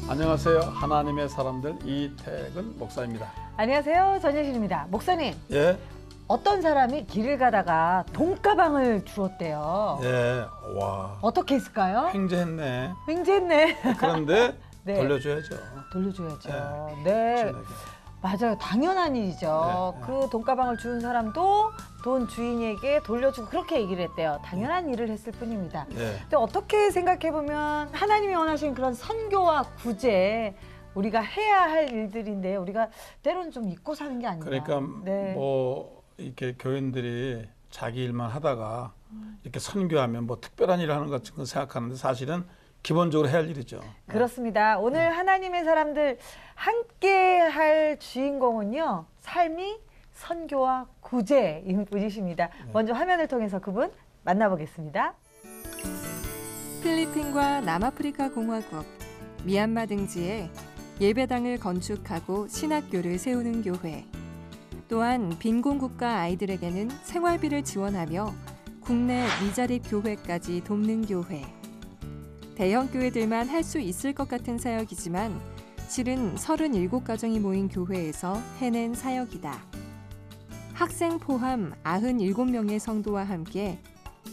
안녕하세요. 하나님의 사람들 이태근 목사입니다. 안녕하세요. 전예실입니다. 목사님, 예, 어떤 사람이 길을 가다가 돈가방을 주었대요. 예, 와, 어떻게 했을까요? 횡재했네. 횡재했네. 그런데 네. 돌려줘야죠. 돌려줘야죠. 네. 진하게. 맞아요. 당연한 일이죠. 네, 그 돈가방을 준 사람도 돈 주인에게 돌려주고 그렇게 얘기를 했대요. 당연한 일을 했을 뿐입니다. 네. 근데 어떻게 생각해보면 하나님이 원하시는 그런 선교와 구제, 우리가 해야 할 일들인데 우리가 때로는 좀 잊고 사는 게 아닌가. 그러니까 네. 뭐 이렇게 교인들이 자기 일만 하다가 이렇게 선교하면 뭐 특별한 일을 하는 것 같은 거 생각하는데 사실은 기본적으로 해야 할 일이죠. 그렇습니다. 오늘 하나님의 사람들 함께 할 주인공은요. 삶이 선교와 구제인 분이십니다. 먼저 화면을 통해서 그분 만나보겠습니다. 필리핀과 남아프리카 공화국, 미얀마 등지에 예배당을 건축하고 신학교를 세우는 교회, 또한 빈곤국가 아이들에게는 생활비를 지원하며 국내 미자립 교회까지 돕는 교회. 대형 교회들만 할 수 있을 것 같은 사역이지만 실은 37가정이 모인 교회에서 해낸 사역이다. 학생 포함 97명의 성도와 함께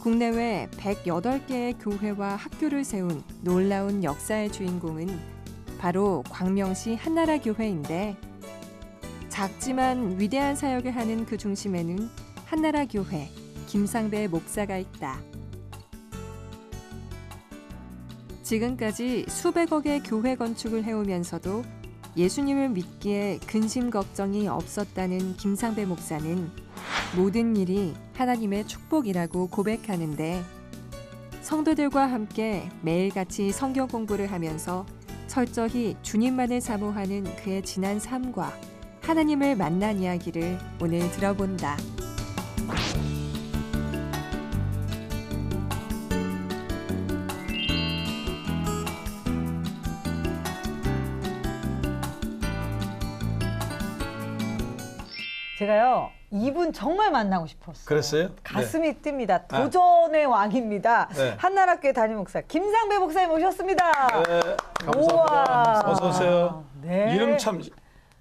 국내외 108개의 교회와 학교를 세운 놀라운 역사의 주인공은 바로 광명시 한나라 교회인데, 작지만 위대한 사역을 하는 그 중심에는 한나라 교회 김상배 목사가 있다. 지금까지 수백억의 교회 건축을 해오면서도 예수님을 믿기에 근심 걱정이 없었다는 김상배 목사는 모든 일이 하나님의 축복이라고 고백하는데, 성도들과 함께 매일같이 성경 공부를 하면서 철저히 주님만을 사모하는 그의 지난 삶과 하나님을 만난 이야기를 오늘 들어본다. 제가요. 이분 정말 만나고 싶었어요. 그랬어요? 가슴이 뜹니다. 도전의 왕입니다. 네. 한나라교회 담임 목사 김상배 목사님 오셨습니다. 네, 감사합니다. 우와. 어서 오세요. 네. 이름 참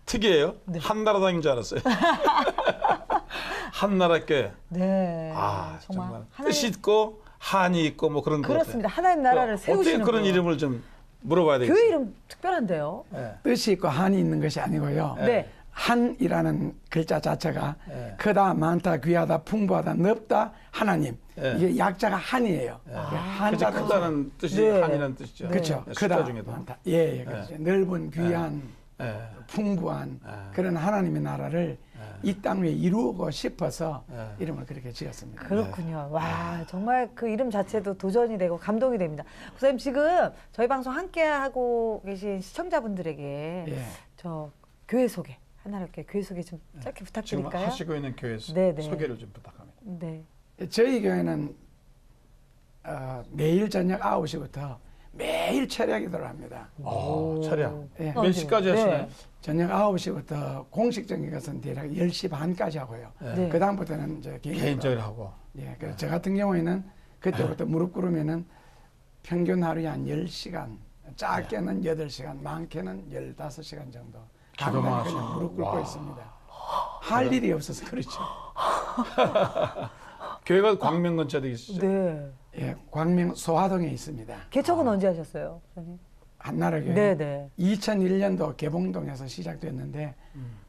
특이해요. 네. 한나라당인 줄 알았어요. 한나라교회. 네. 아, 정말 하나님, 뜻이 있고 한이 있고 뭐 그런 거 같아요. 그렇습니다. 하나님 나라를 세우시는 어떻게 그런 분. 이름을 좀 물어봐야 되겠어요. 교회 이름 특별한데요. 네. 뜻이 있고 한이 있는 것이 아니고요. 네. 한이라는 글자 자체가 네. 크다, 많다, 귀하다, 풍부하다, 넓다, 하나님. 네. 이게 약자가 한이에요. 그죠, 한자로 크다는 뜻이 네. 한이라는 뜻이죠. 그렇죠. 네, 크다, 숫자 중에도. 많다. 예, 예, 그렇죠. 넓은, 귀한, 네. 풍부한 그런 하나님의 나라를 이 땅 위에 이루고 싶어서 이름을 그렇게 지었습니다. 그렇군요. 와, 정말 그 이름 자체도 도전이 되고 감동이 됩니다. 목사님 지금 저희 방송 함께 하고 계신 시청자분들에게 예. 저 교회 소개, 한나라교회 교회 소개 좀 짧게 지금 부탁드릴까요? 하시고 있는 교회 네네. 소개를 좀 부탁합니다. 네. 저희 교회는 매일 저녁 9시부터 매일 철야 기도를 합니다. 차량. 예. 몇 시까지 네. 하시나요? 저녁 9시부터 공식적인 것은 대략 10시 반까지 하고요. 네. 그 다음부터는 이제 개인적으로 하고. 예, 그래서 저 같은 경우에는 그때부터 무릎 꿇으면은 평균 하루에 한 10시간, 짧게는 8시간, 많게는 15시간 정도 기도만 그냥 하시고. 무릎 꿇고 와. 있습니다. 할 일이 없어서 그렇죠. 교회가 광명 근처에 있으시죠? 네. 예, 광명 소화동에 있습니다. 개척은 언제 하셨어요, 목사님? 한나라교회. 네네. 2001년도 개봉동에서 시작됐는데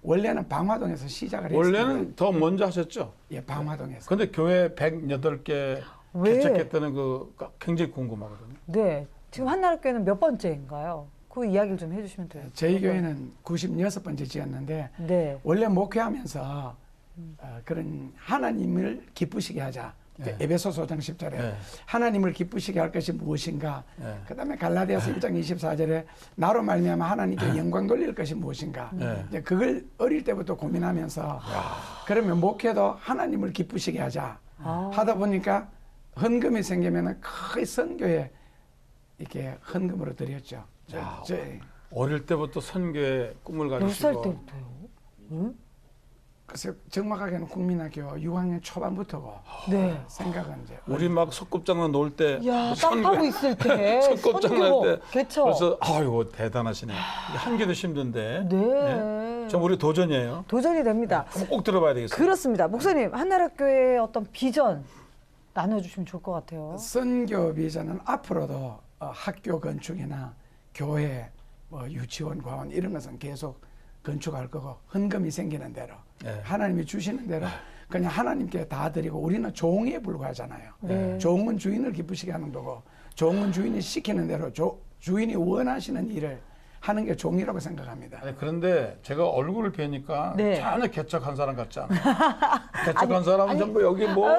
원래는 방화동에서 시작을 했습니다. 원래는 더 먼저 하셨죠? 예, 방화동에서. 근데 교회 108개 왜? 개척했다는 그 굉장히 궁금하거든요. 네. 지금 한나라교회는 몇 번째인가요? 그 이야기를 좀 해주시면 돼요. 저희 교회는 96번째 지었는데 네. 원래 목회하면서 그런 하나님을 기쁘시게 하자. 네. 에베소서 5장 10절에 네. 하나님을 기쁘시게 할 것이 무엇인가. 네. 그다음에 갈라디아서 1장 24절에 나로 말미암아 하나님께 영광 돌릴 것이 무엇인가. 네. 이제 그걸 어릴 때부터 고민하면서 그러면 목회도 하나님을 기쁘시게 하자. 하다 보니까 헌금이 생기면은 거의 선교에 이렇게 헌금으로 드렸죠. 야, 저, 어릴 때부터 선교의 꿈을 몇 가지시고 살 때부터요? 응? 글쎄 정확하게는 국민학교 6학년 초반부터고 네. 생각은 이제 우리 막 소꿉장난 놀 때 야, 땀 타고 있을 때 소꿉장난 선교. 때 그쵸? 그래서 아유 대단하시네. 이게 한 개도 힘든데. 네. 좀 우리 도전이에요. 도전이 됩니다. 한번 꼭 들어봐야 되겠어요. 그렇습니다. 목사님, 한나라교회의 어떤 비전 나눠주시면 좋을 것 같아요. 선교 비전은 앞으로도 학교 건축이나 교회, 뭐 유치원, 과원 이런 것은 계속 건축할 거고 헌금이 생기는 대로 네. 하나님이 주시는 대로 그냥 하나님께 다 드리고 우리는 종에 불과하잖아요. 네. 종은 주인을 기쁘시게 하는 거고 종은 주인이 시키는 대로 주인이 원하시는 일을 하는 게 종이라고 생각합니다. 아니 그런데 제가 얼굴을 뵈니까 네. 전혀 개척한 사람 같지 않아요. 개척한 사람은 전부 여기 뭐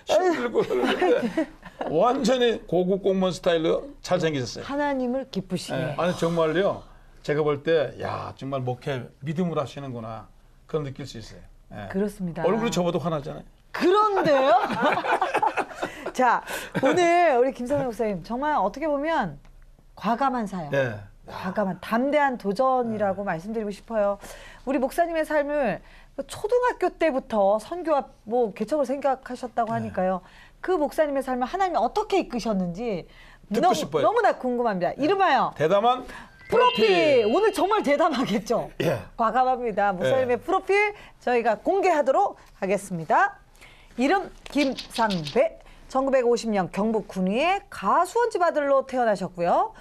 힘들고 그러는데 완전히 고급 공무원 스타일로 잘생기셨어요. 하나님을 기쁘시게. 예, 아니 정말요. 제가 볼 때 야 정말 목회 믿음으로 하시는구나 그런 느낄 수 있어요. 예. 그렇습니다. 얼굴이 저보다 환하잖아요. 그런데요? 자, 오늘 우리 김성현 목사님 정말 어떻게 보면 과감한 사역. 네. 과감한 담대한 도전이라고 말씀드리고 싶어요. 우리 목사님의 삶을 초등학교 때부터 선교와 뭐 개척을 생각하셨다고 하니까요. 그 목사님의 삶을 하나님이 어떻게 이끄셨는지 듣고 싶어요. 너무나 궁금합니다. 이름하여 대담한 프로필. 오늘 정말 대담하겠죠? 예. 과감합니다. 목사님의 예. 프로필 저희가 공개하도록 하겠습니다. 이름 김상배. 1950년 경북 군위의 가수원 집 아들로 태어나셨고요.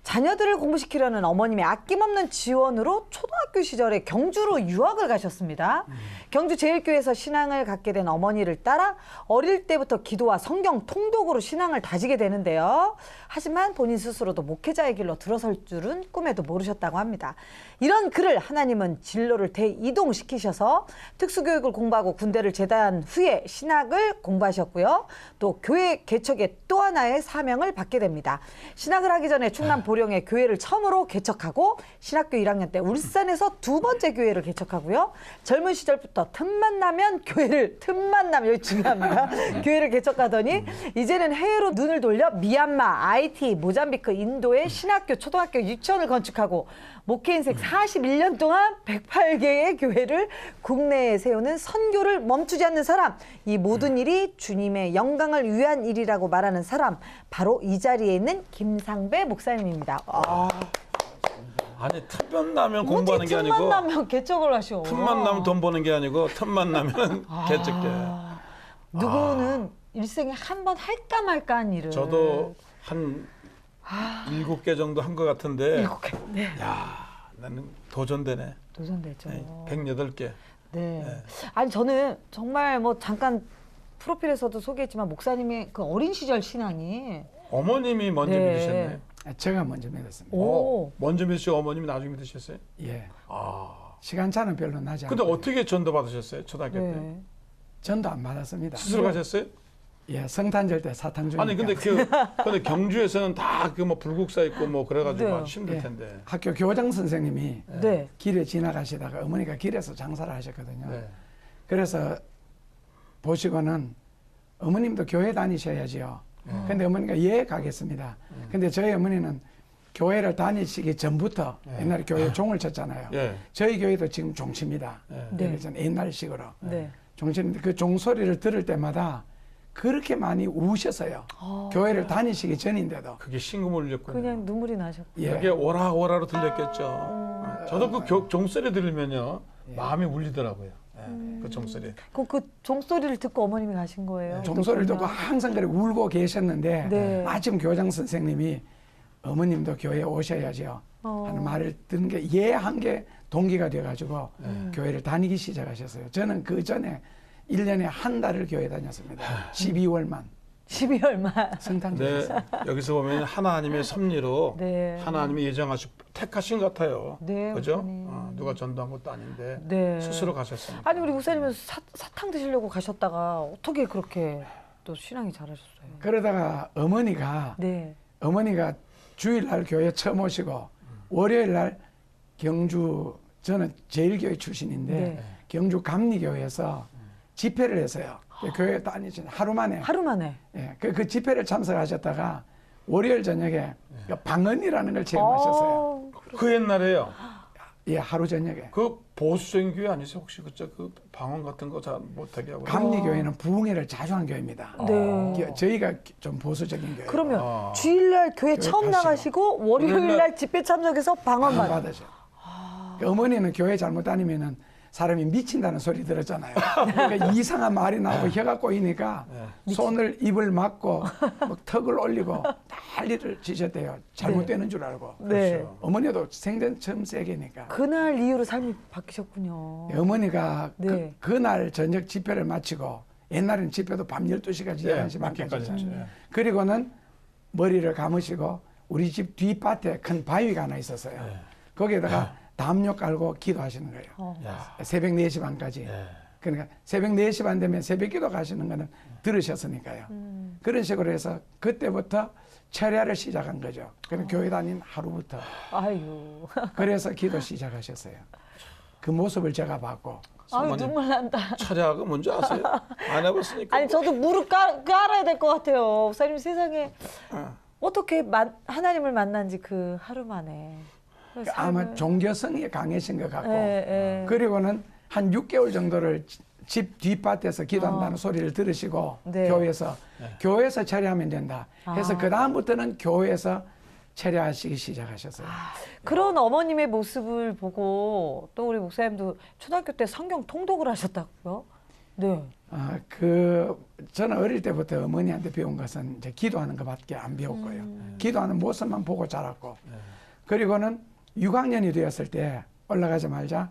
자녀들을 공부시키려는 어머님의 아낌없는 지원으로 초등학교 시절에 경주로 유학을 가셨습니다. 경주 제일교회에서 신앙을 갖게 된 어머니를 따라 어릴 때부터 기도와 성경 통독으로 신앙을 다지게 되는데요. 하지만 본인 스스로도 목회자의 길로 들어설 줄은 꿈에도 모르셨다고 합니다. 이런 그를 하나님은 진로를 대이동시키셔서 특수교육을 공부하고 군대를 제대한 후에 신학을 공부하셨고요. 또 교회 개척의 또 하나의 사명을 받게 됩니다. 신학을 하기 전에 충남 보령에 교회를 처음으로 개척하고 신학교 1학년 때 울산에서 두 번째 교회를 개척하고요. 젊은 시절부터 틈만 나면 여기 중요합니다. 교회를 개척하더니 이제는 해외로 눈을 돌려 미얀마, 아이티, 모잠비크, 인도의 신학교, 초등학교, 유치원을 건축하고 목회 인생 41년 동안 108개의 교회를 국내에 세우는 선교를 멈추지 않는 사람, 이 모든 일이 주님의 영광을 위한 일이라고 말하는 사람, 바로 이 자리에 있는 김상배 목사님입니다. 아니 틈만 나면 공부하는 게 아니고 틈만 나면 개척을 하셔. 틈만 나면 돈 버는 게 아니고 틈만 나면 개척돼. 누구는 일생에 한 번 할까 말까한 일을. 저도 한 7개 정도 한 것 같은데 7개. 네. 야 나는 도전되네. 도전되죠. 네, 108개. 네. 아니 저는 정말 뭐 잠깐 프로필에서도 소개했지만 목사님의 그 어린 시절 신앙이 어머님이 먼저 네. 믿으셨네. 제가 먼저 믿었습니다. 오. 먼저 믿으시고 어머님이 나중에 믿으셨어요? 예. 아. 시간차는 별로 나지 않고. 근데 어떻게 전도 받으셨어요? 초등학교 때? 네. 전도 안 받았습니다. 스스로 가셨어요? 예, 성탄절 때 사탕 주니까. 아니 근데 근데 경주에서는 다 그 뭐 불국사 있고 뭐 그래가지고 네. 아주 힘들 예. 텐데. 학교 교장 선생님이 네. 길에 지나가시다가 어머니가 길에서 장사를 하셨거든요. 네. 그래서 보시고는 어머님도 교회 다니셔야지요. 근데 어머니가 예 가겠습니다. 근데 저희 어머니는 교회를 다니시기 전부터 옛날에 교회 종을 쳤잖아요. 예. 저희 교회도 지금 종칩니다. 네. 그래서 옛날식으로 네. 종치는데 그 종소리를 들을 때마다 그렇게 많이 우셨어요. 교회를 다니시기 전인데도. 그게 신금을 울렸군요. 그냥 눈물이 나셨고. 예. 그게 오라오라로 들렸겠죠. 저도 그 종소리 들으면요 마음이 울리더라고요. 예, 그 종소리. 그 종소리를 듣고 어머님이 가신 거예요. 종소리를 듣고 그렇구나. 항상 그렇게 울고 계셨는데 네. 마침 교장 선생님이 어머님도 교회에 오셔야죠 하는 말을 듣는 게 예 한 게 동기가 돼가지고 교회를 다니기 시작하셨어요. 저는 그 전에 1년에 한 달을 교회 다녔습니다. 12월만 12월만. 성탄절. 네, 여기서 보면 하나님의 섭리로 네. 하나님이 예정하시고 택하신 것 같아요. 네, 그죠? 목사님. 누가 전도한 것도 아닌데 네. 스스로 가셨습니다. 아니 우리 목사님은 사탕 드시려고 가셨다가 어떻게 그렇게 또 신앙이 잘하셨어요? 그러다가 어머니가 네. 주일날 교회 처음 오시고 월요일날 경주 저는 제일교회 출신인데 네. 경주 감리교회에서 집회를 했어요. 교회 다니신 하루 만에 하루 만에. 예, 그 집회를 참석하셨다가 월요일 저녁에 그 방언이라는 걸 체험하셨어요. 그 옛날에요. 예, 하루 저녁에. 그 보수적인 교회 아니세요? 혹시 그 방언 같은 거 잘 못하게 하고. 감리교회는 부흥회를 자주 한 교회입니다. 네. 저희가 좀 보수적인 교회. 그러면 주일날 교회 처음 가시고. 나가시고 월요일날 집회 참석해서 방언만. 받으셔. 그 어머니는 교회 잘못 다니면은 사람이 미친다는 소리 들었잖아요. 그러니까 이상한 말이 나오고 혀가 꼬이니까 손을 입을 막고 막 턱을 올리고 난리를 치셨대요. 잘못되는 줄 알고. 네. 어머니도 생전 처음 세계니까. 그날 이후로 삶이 바뀌셨군요. 어머니가 네. 그날 저녁 집회를 마치고 옛날에는 집회도 밤 12시까지 네, 11시 반까지 늦게까지 했잖아요. 했죠. 그리고는 머리를 감으시고 우리 집 뒷밭에 큰 바위가 하나 있었어요. 거기에다가 담요 깔고 기도하시는 거예요. 야. 새벽 4시 반까지. 그러니까 새벽 4시 반 되면 새벽 기도 가시는 거는 들으셨으니까요. 그런 식으로 해서 그때부터 철야를 시작한 거죠. 그럼 교회 다닌 하루부터. 아유. 그래서 기도 시작하셨어요. 그 모습을 제가 봤고. 아유, 사모님, 눈물 난다. 철야가 뭔지 아세요? 안 해봤으니까. 아니, 저도 무릎 깔아야 될 것 같아요. 목사님 세상에 어떻게 하나님을 만난지 그 하루 만에. 아마 종교성이 강해진 것 같고. 예. 그리고는 한 6개월 정도를 집 뒷밭에서 기도한다는 소리를 들으시고 네. 교회에서 철야하면 된다 해서 그 다음부터는 교회에서 철야하시기 시작하셨어요. 그런 어머님의 모습을 보고 또 우리 목사님도 초등학교 때 성경 통독을 하셨다고요? 네. 저는 어릴 때부터 어머니한테 배운 것은 이제 기도하는 것밖에 안 배웠고요. 기도하는 모습만 보고 자랐고. 그리고는 6학년이 되었을 때 올라가자마자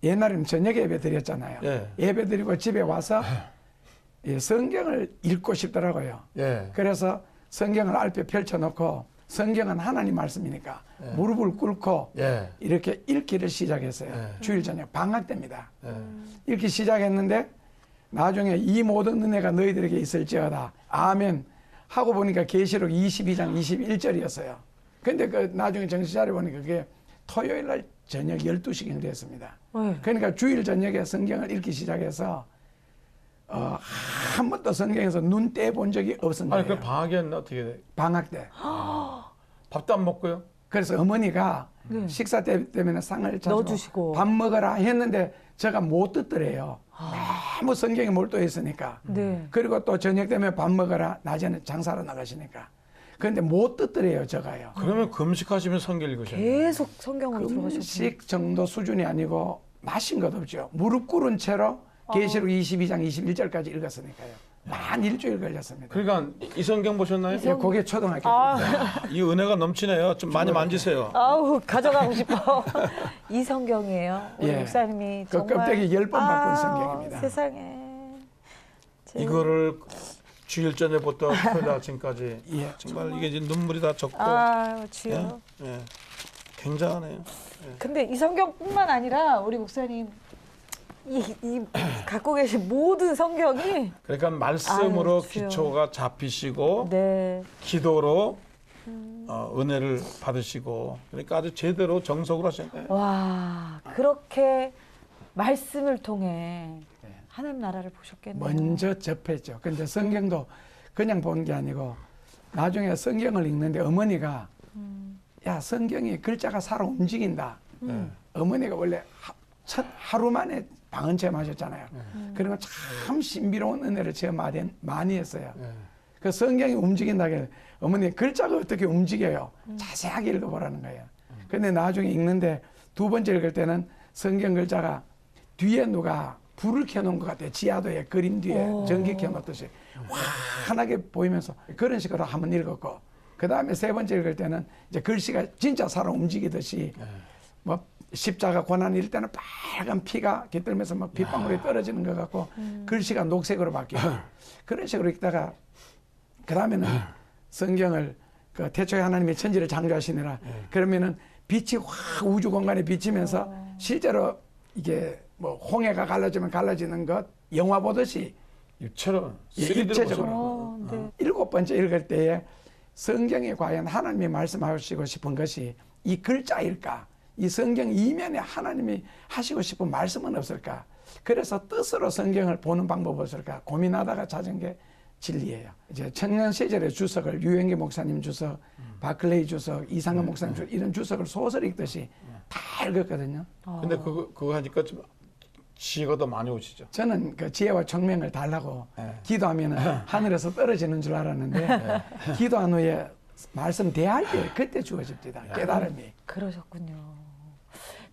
옛날에는 저녁 예배 드렸잖아요. 예. 예배 드리고 집에 와서 성경을 읽고 싶더라고요. 예. 그래서 성경을 앞에 펼쳐놓고 성경은 하나님 말씀이니까 무릎을 꿇고 예. 이렇게 읽기를 시작했어요. 주일 저녁 방학 때입니다. 예. 읽기 시작했는데 나중에 이 모든 은혜가 너희들에게 있을지어다. 아멘. 하고 보니까 계시록 22장 21절이었어요. 근데 나중에 정신 차려보니까 그게 토요일 날 저녁 12시경 됐습니다. 그러니까 주일 저녁에 성경을 읽기 시작해서 한 번도 성경에서 눈 떼본 적이 없은 거예요. 아니, 그 방학이었나? 어떻게 돼? 방학 때. 밥도 안 먹고요? 그래서 어머니가 식사 때문에 상을 넣어주시고. 밥 먹어라 했는데 제가 못 듣더래요. 너무 성경에 몰두했으니까. 네. 그리고 또 저녁 되면 밥 먹어라. 낮에는 장사로 나가시니까. 그런데 못 듣더래요, 제가요. 그러면 금식하시면 성경 읽으셔요. 계속 성경을 들어가셨군요. 금식 정도 수준이 아니고 마신 것 없죠. 무릎 꿇은 채로 계시록 22장 21절까지 읽었으니까요. 만 일주일 걸렸습니다. 그러니까 이 성경 보셨나요? 예, 그게 초등학교 때. 이 은혜가 넘치네요. 좀 많이 만지세요. 아우, 가져가고 싶어. 이 성경이에요. 우리 예. 목사님이 그 정말. 껍데기 10번 바꾼 성경입니다. 세상에. 이거를 주일 저녁부터 토요일 아침까지 예. 정말 이게 이제 눈물이 다 젖고 주여. 예. 굉장하네요. 근데 이 성경뿐만 아니라 우리 목사님 이 갖고 계신 모든 성경이 그러니까 말씀으로 아유, 주여. 기초가 잡히시고 네. 기도로 은혜를 받으시고 그러니까 아주 제대로 정석으로 하셨네요. 와, 그렇게 말씀을 통해 하나님 나라를 보셨겠네요. 먼저 접했죠. 근데 성경도 그냥 본 게 아니고 나중에 성경을 읽는데 어머니가 야, 성경이 글자가 살아 움직인다. 어머니가 원래 첫 하루 만에 방언 체험하셨잖아요. 그리고 참 신비로운 은혜를 체험 많이 했어요. 그 성경이 움직인다고 해서 어머니 글자가 어떻게 움직여요? 자세하게 읽어보라는 거예요. 근데 나중에 읽는데 두 번째 읽을 때는 성경 글자가 뒤에 누가 불을 켜놓은 것 같아요. 지하도에 그림 뒤에 전기 켜놓듯이 환하게 보이면서 그런 식으로 한번 읽었고 그 다음에 세 번째 읽을 때는 이제 글씨가 진짜 살아 움직이듯이 뭐 십자가 고난 이럴 때는 빨간 피가 깃들면서 막 빗방울이 떨어지는 것 같고 글씨가 녹색으로 바뀌고 그런 식으로 읽다가 그 다음에는 성경을 그 태초에 하나님이 천지를 창조하시느라 그러면은 빛이 확 우주 공간에 비치면서 실제로 이게 뭐 홍해가 갈라지면 갈라지는 것 영화 보듯이 입체로 입체적으로 네. 7번째 읽을 때에 성경에 과연 하나님이 말씀하시고 싶은 것이 이 글자일까? 이 성경 이면에 하나님이 하시고 싶은 말씀은 없을까? 그래서 뜻으로 성경을 보는 방법이 없을까 고민하다가 찾은 게 진리예요. 이제 청년 시절의 주석을 유영기 목사님 주석, 바클레이 주석, 이상근 목사님 주석 이런 주석을 소설 읽듯이 다 읽었거든요. 근데 그거 하니까 좀 지혜가 더 많이 오시죠. 저는 그 지혜와 총명을 달라고 기도하면 하늘에서 떨어지는 줄 알았는데 기도한 후에 말씀 대할 때 그때 주어집니다. 깨달음이. 그러셨군요.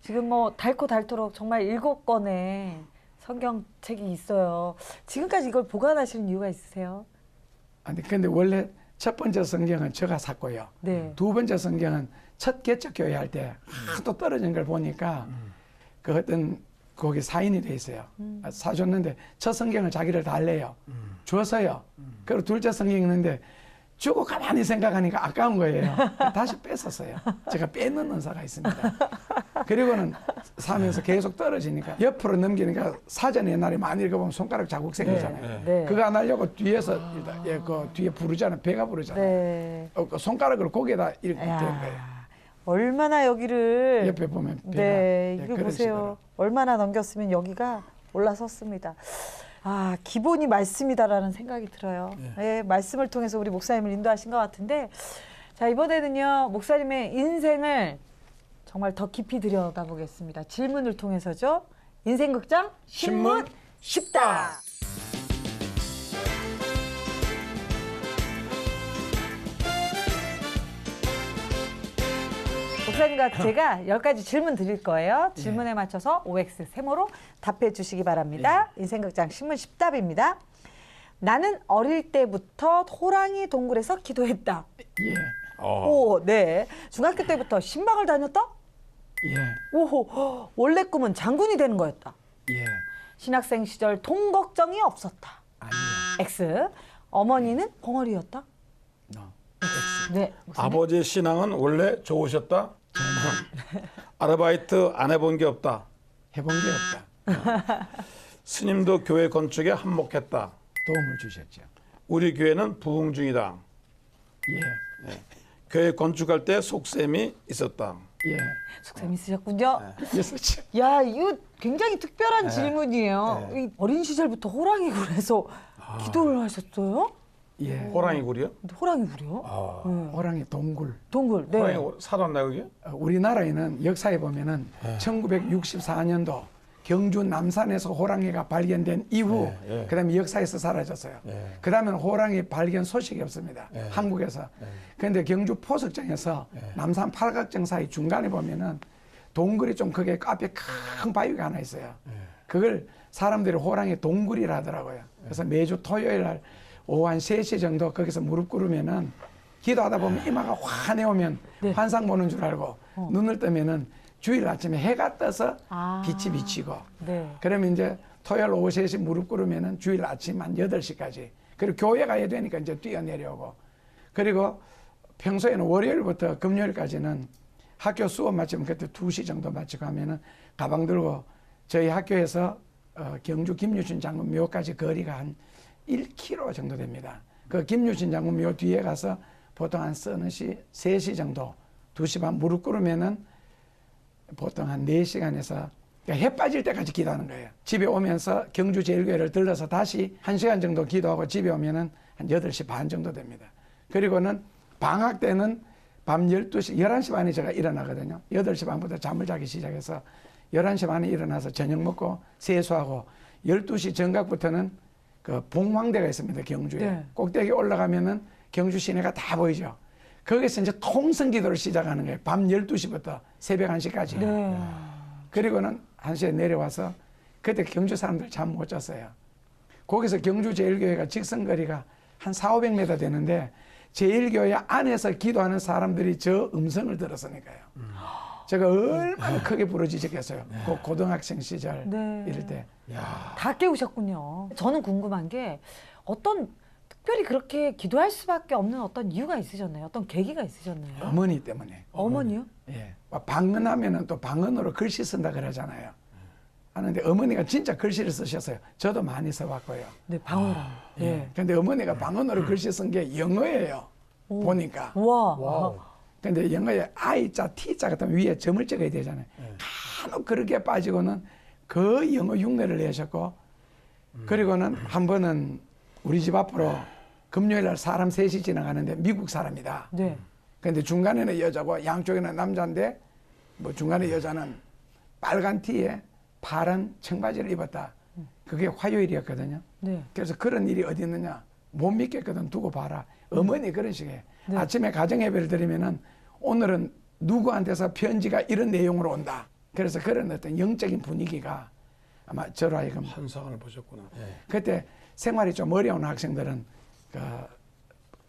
지금 뭐 닳고 닳도록 정말 7권의 성경책이 있어요. 지금까지 이걸 보관하시는 이유가 있으세요? 아니 근데 원래 첫 번째 성경은 제가 샀고요. 네. 두 번째 성경은 첫 개척 교회 할 때 하도 떨어진 걸 보니까 그 어떤 거기 사인이 돼 있어요. 사줬는데 첫 성경을 자기를 달래요. 줘서요. 그리고 둘째 성경 읽는데 주고 가만히 생각하니까 아까운 거예요. 다시 뺐었어요. 제가 빼는 은사가 있습니다. 그리고는 사면서 계속 떨어지니까 옆으로 넘기니까 사전 옛날에 많이 읽어보면 손가락 자국 생기잖아요. 네. 그거 안 하려고 뒤에서 그 뒤에 부르잖아요. 배가 부르잖아요. 네. 그 손가락으로 고개다 읽게 된 거예요. 야, 얼마나 여기를 옆에 보면 배가 네, 이거 그런 보세요. 식으로. 얼마나 넘겼으면 여기가 올라섰습니다. 아, 기본이 말씀이다라는 생각이 들어요. 네, 말씀을 통해서 우리 목사님을 인도하신 것 같은데, 자, 이번에는요, 목사님의 인생을 정말 더 깊이 들여다보겠습니다. 질문을 통해서죠. 인생극장 신문 쉽다. 목사님과 제가 10가지 질문 드릴 거예요. 질문에 맞춰서 OX 세모로 답해 주시기 바랍니다. 인생극장 신문 10답입니다. 나는 어릴 때부터 호랑이 동굴에서 기도했다. 예. 오, 네. 중학교 때부터 신방을 다녔다? 예. 오호, 원래 꿈은 장군이 되는 거였다. 예. 신학생 시절 돈 걱정이 없었다. 아니요. X. 어머니는 봉어리였다. No. 네. 목사님. 아버지의 신앙은 원래 좋으셨다. 아르바이트 안 해본 게 없다. 해본 게 없다. 스님도 교회 건축에 한몫했다. 도움을 주셨죠. 우리 교회는 부흥 중이다. 예. 교회 건축할 때 속셈이 있었다. 예. 속셈 있으셨군요. 있었죠. 야, 이거 굉장히 특별한 질문이에요. 이 어린 시절부터 호랑이 굴에서 기도를 하셨어요? 예. 호랑이 굴이요? 근데 호랑이 굴이요? 호랑이 동굴. 동굴. 네. 호랑이 살았나요, 그게? 우리나라에는 역사에 보면은 1964년도 경주 남산에서 호랑이가 발견된 이후 그다음에 역사에서 사라졌어요. 그다음에는 호랑이 발견 소식이 없습니다. 한국에서. 그런데 경주 포석정에서 남산 팔각정 사이 중간에 보면은 동굴이 좀 크게 앞에 큰 바위가 하나 있어요. 그걸 사람들이 호랑이 동굴이라 하더라고요. 그래서 매주 토요일 날 오후 한 3시 정도 거기서 무릎 꿇으면은 기도하다 보면 이마가 환해 오면 환상 보는 줄 알고 눈을 뜨면은 주일 아침에 해가 떠서 빛이 비치고 네. 그러면 이제 토요일 오후 3시 무릎 꿇으면은 주일 아침 한 8시까지 그리고 교회 가야 되니까 이제 뛰어내려오고 그리고 평소에는 월요일부터 금요일까지는 학교 수업 마치면 그때 2시 정도 마치고 하면은 가방 들고 저희 학교에서 경주 김유신 장군 묘까지 거리가 한 1km 정도 됩니다. 그 김유신 장군 묘 뒤에 가서 보통 한 서너 시 3시 정도 2시 반 무릎 꿇으면은 보통 한 4시간에서 그러니까 해 빠질 때까지 기도하는 거예요. 집에 오면서 경주 제일교회를 들러서 다시 1시간 정도 기도하고 집에 오면은 한 8시 반 정도 됩니다. 그리고는 방학 때는 밤 12시, 11시 반에 제가 일어나거든요. 8시 반부터 잠을 자기 시작해서 11시 반에 일어나서 저녁 먹고 세수하고 12시 정각부터는 그 봉황대가 있습니다. 경주에. 네. 꼭대기 올라가면은 경주 시내가 다 보이죠. 거기서 이제 통성 기도를 시작하는 거예요. 밤 12시부터 새벽 1시까지. 네. 그리고는 1시에 내려와서 그때 경주 사람들 잠 못 잤어요. 거기서 경주 제일교회가 직선거리가 한 400~500m 되는데 제일교회 안에서 기도하는 사람들이 저 음성을 들었으니까요. 제가 얼마나 크게 부르짖었겠어요. 그 고등학생 시절 네. 이럴 때. 다 깨우셨군요. 저는 궁금한 게 어떤 특별히 그렇게 기도할 수밖에 없는 어떤 이유가 있으셨나요? 어떤 계기가 있으셨나요? 어머니 때문에. 어머니요? 예. 방언하면은 또 방언으로 글씨 쓴다 그러잖아요. 하는데 어머니가 진짜 글씨를 쓰셨어요. 저도 많이 써봤고요. 네, 방어랑. 예. 근데 어머니가 방언으로 글씨 쓴 게 영어예요. 보니까. 와. 근데 영어에 I자, T자 같은 위에 점을 찍어야 되잖아요. 간혹 그렇게 빠지고는 그 영어 흉내를 내셨고 그리고는 한 번은 우리 집 앞으로 금요일 날 사람 셋이 지나가는데 미국 사람이다. 네. 근데 중간에는 여자고 양쪽에는 남자인데 뭐 중간에 여자는 빨간 티에 파란 청바지를 입었다. 그게 화요일이었거든요. 네. 그래서 그런 일이 어디 있느냐? 못 믿겠거든. 두고 봐라. 어머니 그런 식이에요. 네. 아침에 가정예배를 드리면은 오늘은 누구한테서 편지가 이런 내용으로 온다. 그래서 그런 어떤 영적인 분위기가 아마 저로 하여금 환상을 보셨구나. 예. 그때 생활이 좀 어려운 학생들은 그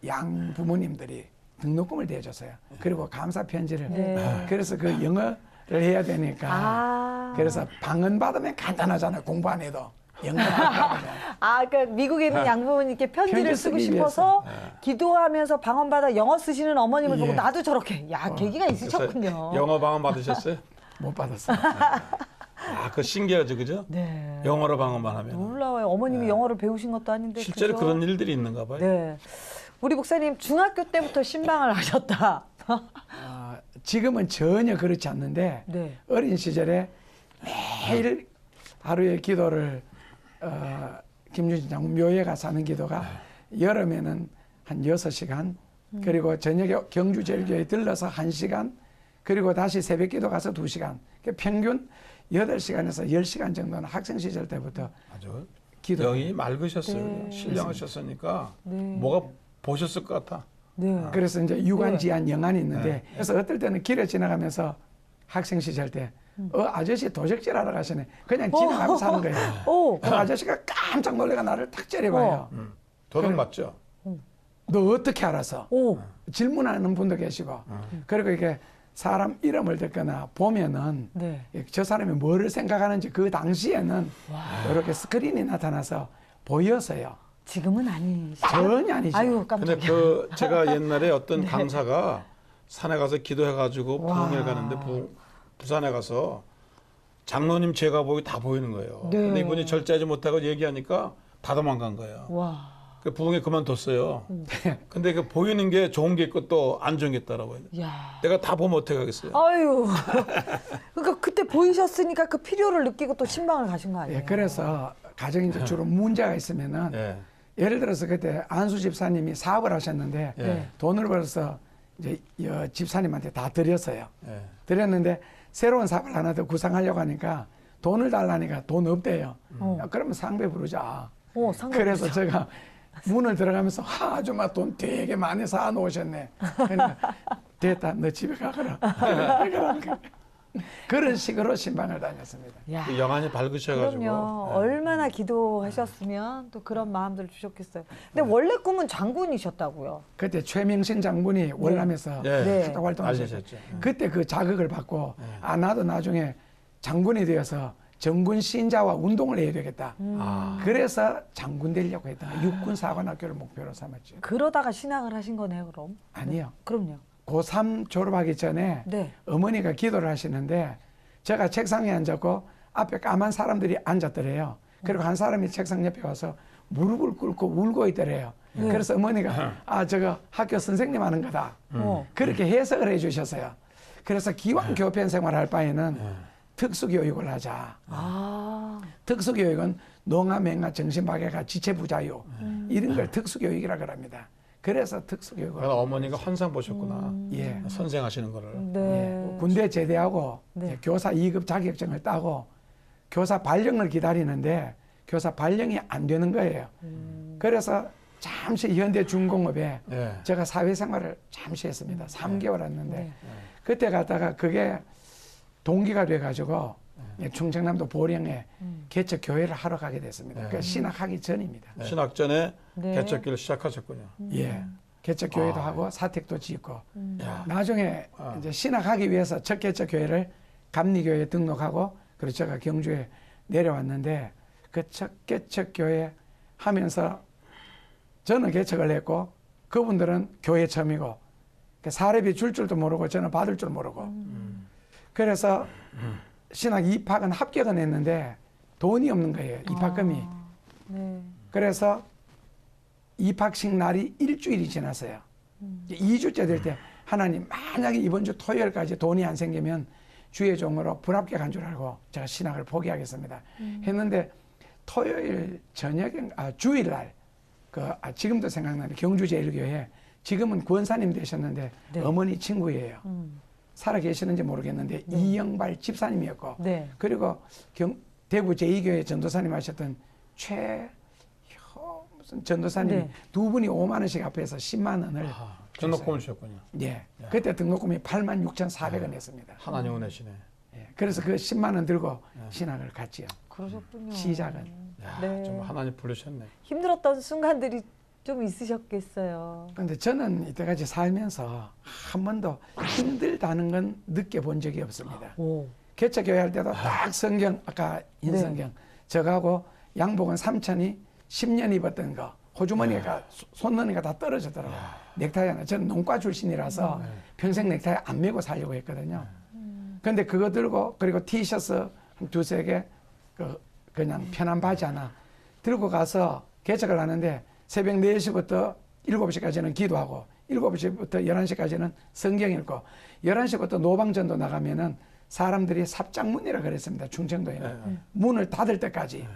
양 부모님들이 등록금을 대줬어요. 그리고 감사 편지를. 네. 그래서 그 영어를 해야 되니까. 아. 그래서 방언 받으면 간단하잖아요. 공부 안 해도. 영어 받으면. 아, 그러니까 미국에 있는 양부모님께 편지를 편지 쓰고 쓰기 싶어서 위해서. 기도하면서 방언받아 영어 쓰시는 어머님을 예. 보고 나도 저렇게. 야, 계기가 그래서 있으셨군요. 영어 방언 받으셨어요? 못 받았어요. 아, 그 신기하죠, 그죠? 네. 영어로 방언만 하면. 놀라워요. 어머님이 영어를 배우신 것도 아닌데. 실제로 그죠? 그런 일들이 있는가 봐요. 네. 우리 목사님 중학교 때부터 신방을 하셨다. 지금은 전혀 그렇지 않는데 네. 어린 시절에 매일 하루에 기도를 김유진 장군 묘에 가서 하는 기도가 여름에는 한 6시간 그리고 저녁에 경주제일교회에 들러서 1시간 그리고 다시 새벽 기도 가서 2시간 평균 8시간에서 10시간 정도는 학생 시절 때부터 아주 기도. 영이 맑으셨어요. 네. 신령하셨으니까 네. 뭐가 보셨을 것 같아. 네. 그래서 이제 유관지한 영안이 있는데 네. 그래서 어떨 때는 길에 지나가면서 학생 시절 때 아저씨 도적질하러 가시네. 그냥 지나가면서 하는 거예요. 오. 그 아저씨가 깜짝 놀래가 나를 탁 째려봐요. 도둑 그래. 맞죠? 너 어떻게 알아서? 오. 질문하는 분도 계시고. 그리고 이게 사람 이름을 듣거나 보면은 네. 저 사람이 뭐를 생각하는지 그 당시에는 이렇게 스크린이 나타나서 보여서요. 지금은 아니시죠? 전혀 아니죠. 아유, 근데 깜짝이야. 그 제가 옛날에 어떤 강사가 산에 가서 기도해가지고 부흥회 가는데 부산에 가서 장로님 제가 보기 다 보이는 거예요. 네. 근데 이분이 절제하지 못하고 얘기하니까 다 도망간 거예요. 와. 그 부흥회 그만뒀어요. 근데 그 보이는 게 좋은 게 있고 또 안 좋은 게 있더라고요. 야. 내가 다 보면 어떻게 하겠어요? 아유. 그러니까 그때 보이셨으니까 그 필요를 느끼고 또 신방을 가신 거 아니에요? 예, 그래서 가정에 이제 주로 문제가 있으면은 예. 예를 들어서 그때 안수 집사님이 사업을 하셨는데 예. 돈을 벌어서 이제 집사님한테 다 드렸어요. 예. 드렸는데 새로운 사업을 하나 더 구상하려고 하니까 돈을 달라니까 돈 없대요. 야, 그러면 상배 부르자. 상관 그래서 제가 문을 들어가면서 아줌마 돈 되게 많이 사 놓으셨네. 그러니까 됐다, 너 집에 가거라. 그런 식으로 신방을 다녔습니다. 야. 그 영안이 밝으셔가지고. 그럼요. 예. 얼마나 기도하셨으면 또 그런 마음들을 주셨겠어요. 근데 원래 꿈은 장군이셨다고요. 그때 최명신 장군이 월남에서 예. 네. 활동 활동하셨죠. 알려졌죠. 그때 그 자극을 받고 나도 나중에 장군이 되어서 정군 신자와 운동을 해야 되겠다. 아. 그래서 장군 되려고 했다. 육군 사관학교를 목표로 삼았죠. 그러다가 신학을 하신 거네요, 그럼? 아니요. 그럼요. 고3 졸업하기 전에 네. 어머니가 기도를 하시는데 제가 책상에 앉았고 앞에 까만 사람들이 앉았더래요. 그리고 한 사람이 책상 옆에 와서 무릎을 꿇고 울고 있더래요. 그래서 어머니가 저거 학교 선생님 하는 거다. 그렇게 해석을 해 주셨어요. 그래서 기왕 교편 생활할 바에는 특수교육을 하자. 아. 특수교육은 농아, 맹아, 정신박애가 지체부자유 이런 걸 특수교육이라 그럽니다. 그래서 특수교육을 그러니까 어머니가 환상 보셨구나. 예. 선생하시는 거를. 네. 예. 군대 제대하고 네. 이제 교사 2급 자격증을 따고 교사 발령을 기다리는데 교사 발령이 안 되는 거예요. 그래서 잠시 현대중공업에 예. 제가 사회생활을 잠시 했습니다. 3개월 했는데 네. 그때 갔다가 그게 동기가 돼가지고 충청남도 보령에 개척교회를 하러 가게 됐습니다. 그 신학하기 전입니다. 신학 전에 네. 개척기를 시작하셨군요. 예. 개척교회도 하고 사택도 짓고 야. 나중에 이제 신학하기 위해서 첫 개척교회를 감리교회에 등록하고 그래서 제가 경주에 내려왔는데 그 첫 개척교회 하면서 저는 개척을 했고 그분들은 교회 처음이고 사례비 줄 줄도 모르고 저는 받을 줄 모르고 그래서 신학 입학은 합격은 했는데 돈이 없는 거예요. 입학금이. 네. 그래서 입학식 날이 일주일이 지났어요. 2주째 될 때 하나님 만약에 이번 주 토요일까지 돈이 안 생기면 주의 종으로 불합격한 줄 알고 제가 신학을 포기하겠습니다. 했는데 토요일 저녁에 주일날 지금도 생각나는 경주제일교회 지금은 권사님 되셨는데 네. 어머니 친구예요. 살아 계시는지 모르겠는데 이영발 집사님이었고 네. 그리고 대구 제2교회 전도사님 하셨던 무슨 전도사님이 네. 두 분이 5만 원씩 앞에서 10만 원을 등록금을 주셨군요. 예. 그때 등록금이 86,400원 했습니다. 하나님은 내시네. 예. 그래서 그 10만 원 들고 신학을 갔지요. 그러셨군요. 시작은. 야, 네. 좀 하나님 부르셨네. 힘들었던 순간들이 좀 있으셨겠어요. 근데 저는 이때까지 살면서 한 번도 힘들다는 건 느껴본 적이 없습니다. 오. 개척교회 할 때도 딱 성경, 아까 인성경, 저하고 양복은 삼천이 10년 입었던 거, 호주머니가, 손너니가 다 떨어졌더라고요. 넥타이 하나. 저는 농과 출신이라서 평생 넥타이 안 메고 살려고 했거든요. 근데 그거 들고, 그리고 티셔츠 한 두세 개, 그냥 편한 바지 하나 들고 가서 개척을 하는데 새벽 4시부터 7시까지는 기도하고 7시부터 11시까지는 성경 읽고 11시부터 노방전도 나가면은 사람들이 삽장문이라 그랬습니다. 충청도에는. 문을 닫을 때까지.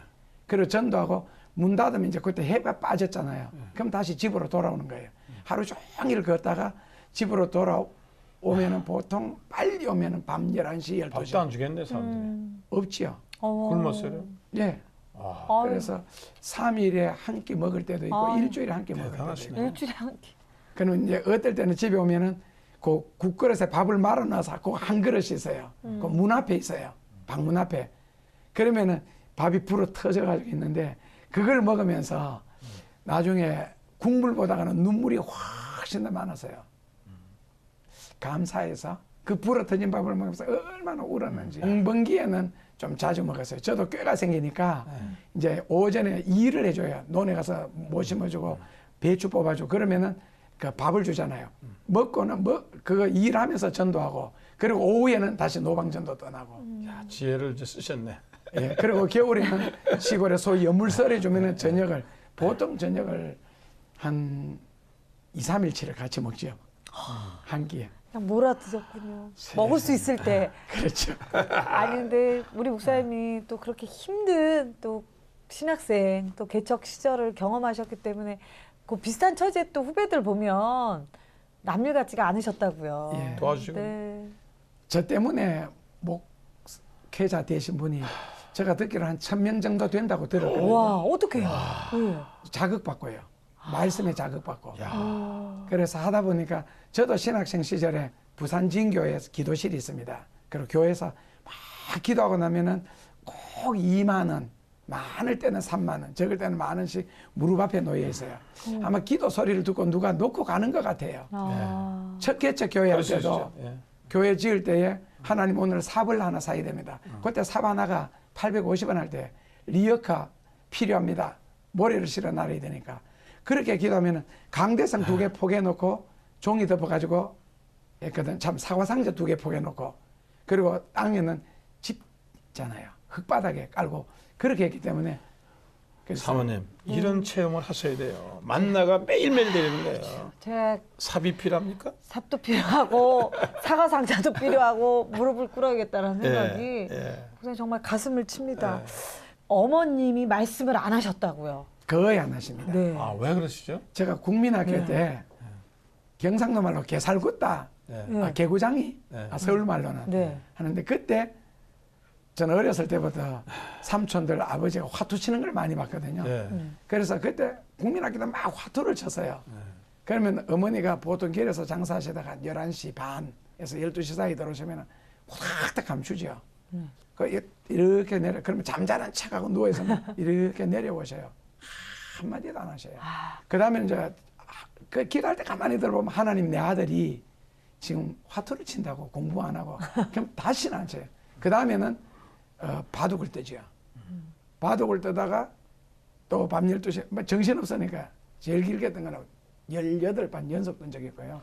그리고 전도하고 문 닫으면 이제 그때 해가 빠졌잖아요. 그럼 다시 집으로 돌아오는 거예요. 하루 종일 걷다가 집으로 돌아오면은 보통 빨리 오면은 밤 11시, 12시. 밥도 안 주겠네 사람들이. 없지요. 굶었어요? 예. 아, 그래서 3일에 한 끼 먹을 때도 있고 일주일에 한 끼 먹을 때도 대단하시네. 있고. 일주일에 한 끼. 그러면 이제 어떨 때는 집에 오면은 그 국그릇에 밥을 말아 놔서 그 한 그릇이 있어요. 그 문 앞에 있어요. 방문 앞에. 그러면은 밥이 불어 터져가지고 있는데 그걸 먹으면서 나중에 국물보다는 눈물이 훨씬 더 많았어요. 감사해서 그 불어 터진 밥을 먹으면서 얼마나 울었는지. 공번기에는 좀 자주 먹었어요. 저도 꾀가 생기니까 이제 오전에 일을 해줘요. 논에 가서 못 심어주고 배추 뽑아주고 그러면은 그 밥을 주잖아요. 먹고는 그거 일하면서 전도하고 그리고 오후에는 다시 노방전도 떠나고. 야, 지혜를 이제 쓰셨네. 예, 그리고 겨울에는 시골에 소위 연물 썰어주면은 저녁을 보통 저녁을 한 2, 3일치를 같이 먹죠. 한 끼에. 그냥 몰아 드셨군요. 먹을 수 있을 때. 그렇죠. 아니 근데 우리 목사님이 또 그렇게 힘든 또 신학생 또 개척 시절을 경험하셨기 때문에 그 비슷한 처지의 또 후배들 보면 남일 같지가 않으셨다고요. 예. 도와주시고. 네. 저 때문에 목회자 되신 분이 제가 듣기로 한 1,000명 정도 된다고 들었거든요. 와 어떡해요. 네. 자극받고요. 말씀에 자극받고. 야, 그래서 하다 보니까 저도 신학생 시절에 부산 진교회에서 기도실이 있습니다. 그리고 교회에서 막 기도하고 나면은 꼭 2만 원, 많을 때는 3만 원, 적을 때는 10,000원씩 무릎 앞에 놓여 있어요. 아마 기도 소리를 듣고 누가 놓고 가는 것 같아요. 첫 개척 교회 할 그럴 수 때도 있죠. 예. 교회 지을 때에 하나님 오늘 삽을 하나 사야 됩니다. 그때 삽 하나가 850원 할 때 리어카 필요합니다. 모래를 실어 놔야 되니까. 그렇게 기도하면 강대상 2개 포개놓고 종이 덮어가지고 했거든. 참 사과상자 2개 포개놓고 그리고 땅에는 집 있잖아요. 흙바닥에 깔고 그렇게 했기 때문에 그래서 사모님 이런 체험을 하셔야 돼요. 만나가 매일매일 내리는 거예요. 제가 삽이 필요합니까? 삽도 필요하고 사과 상자도 필요하고 무릎을 꿇어야겠다는 생각이 예. 그냥 정말 가슴을 칩니다. 어머님이 말씀을 안 하셨다고요. 거의 안 하십니다. 네. 아, 왜 그러시죠? 제가 국민학교 때 경상도 말로 개살굿다 네. 네. 개구장이 네. 서울 말로는 네. 하는데 그때 저는 어렸을 때부터 삼촌들 아버지가 화투 치는 걸 많이 봤거든요. 예. 그래서 그때 국민학교 때 막 화투를 쳤어요. 그러면 어머니가 보통 길에서 장사하시다가 11시 반에서 12시 사이 들어오시면 후닥닥 감추죠. 이렇게 내려 그러면 잠자는 척하고 누워서 이렇게 내려오셔요. 한마디도 안 하셔요. 그 다음에 이제 그 기도할 때 가만히 들어보면 하나님 내 아들이 지금 화투를 친다고 공부 안 하고 그럼 다시는 안 쳐요. 그 다음에는 바둑을 뜨죠. 바둑을 뜨다가 또 밤 12시 뭐 정신없으니까 제일 길게 했던 거는 18번 연속 뜬 적이 있고요.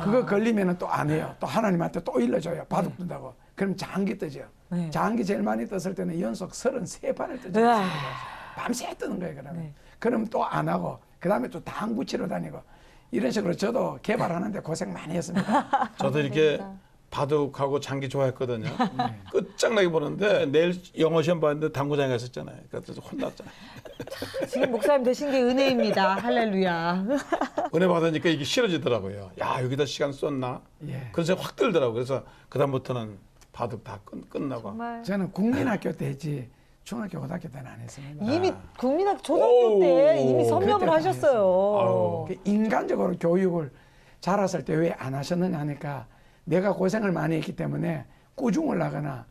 그거 걸리면 또 안 해요. 또 하나님한테 또 일러줘요. 바둑 뜬다고. 그럼 장기 뜨죠. 네. 장기 제일 많이 떴을 때는 연속 33판을 뜨죠. 으아. 밤새 뜨는 거예요. 그러면. 네. 그럼 또 안 하고 그 다음에 또 당구 치러 다니고 이런 식으로 저도 개발하는데 고생 많이 했습니다. 저도 이렇게 바둑하고 장기 좋아했거든요. 끝장나게 보는데 내일 영어 시험 봤는데 당구장에 갔었잖아요. 그래서 혼났잖아요. 지금 목사님 되신 게 은혜입니다. 할렐루야. 은혜 받으니까 이게 싫어지더라고요. 야, 여기다 시간 썼나? 예. 그런 생각 확 들더라고요. 그래서 그다음부터는 바둑 다 끝나고. 정말 저는 국민학교 때 했지 중학교 고등학교 때는 안 했습니다. 이미 국민학교 초등학교 때 이미 선명을 그때는 하셨어요. 그 인간적으로 교육을 잘했을 때 왜 안 하셨느냐 하니까 내가 고생을 많이 했기 때문에 꾸중을 하거나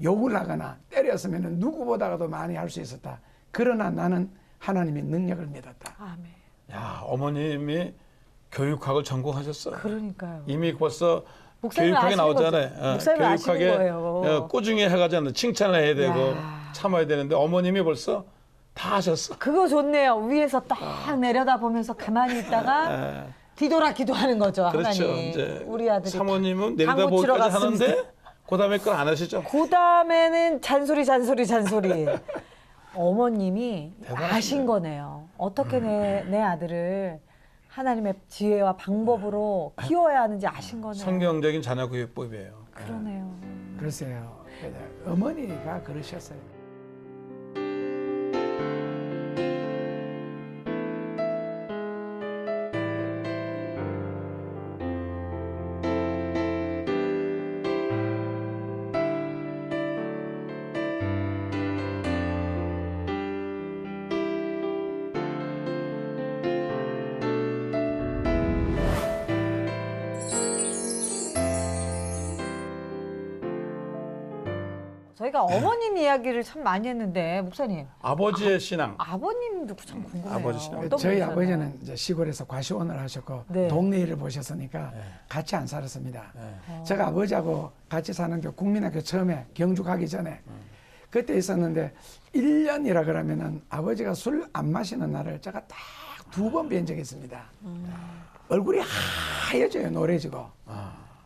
욕을 하거나 때렸으면 누구보다도 많이 할 수 있었다. 그러나 나는 하나님의 능력을 믿었다. 아멘. 야, 어머님이 교육학을 전공하셨어요. 그러니까요. 이미 벌써 목사님은 교육학에 아시는 나오잖아요. 거죠. 목사님은 아시는 거예요. 꾸준히 해가지고 칭찬을 해야 되고 야. 참아야 되는데 어머님이 벌써 다 하셨어. 그거 좋네요. 위에서 딱 내려다 보면서 가만히 있다가 뒤돌아 기도하는 거죠. 그렇죠. 하나님. 이제 우리 아들이 사모님은 당구 내려다 치러 보기까지 갔습니다. 하는데 그다음에 걸 안 하시죠. 그다음에는 잔소리. 어머님이 대단하시네요. 아신 거네요. 어떻게 내 아들을 하나님의 지혜와 방법으로 키워야 하는지 아신 거네요. 성경적인 자녀 교육법이에요. 그러네요. 글쎄요. 어머니가 그러셨어요. 저희가 어머님 이야기를 참 많이 했는데 목사님 아버지의 신앙. 아버님도 참 궁금해요. 아버지 신앙. 어떤 저희 분이셨나요? 아버지는 이제 시골에서 과시원을 하셨고 네. 동네 일을 보셨으니까 같이 안 살았습니다. 제가 아버지하고 같이 사는 게 국민학교 처음에 경주 가기 전에 그때 있었는데 1년이라 그러면은 아버지가 술 안 마시는 날을 제가 딱 2번 뵌 적이 있습니다. 얼굴이 하얘져요, 노래지고.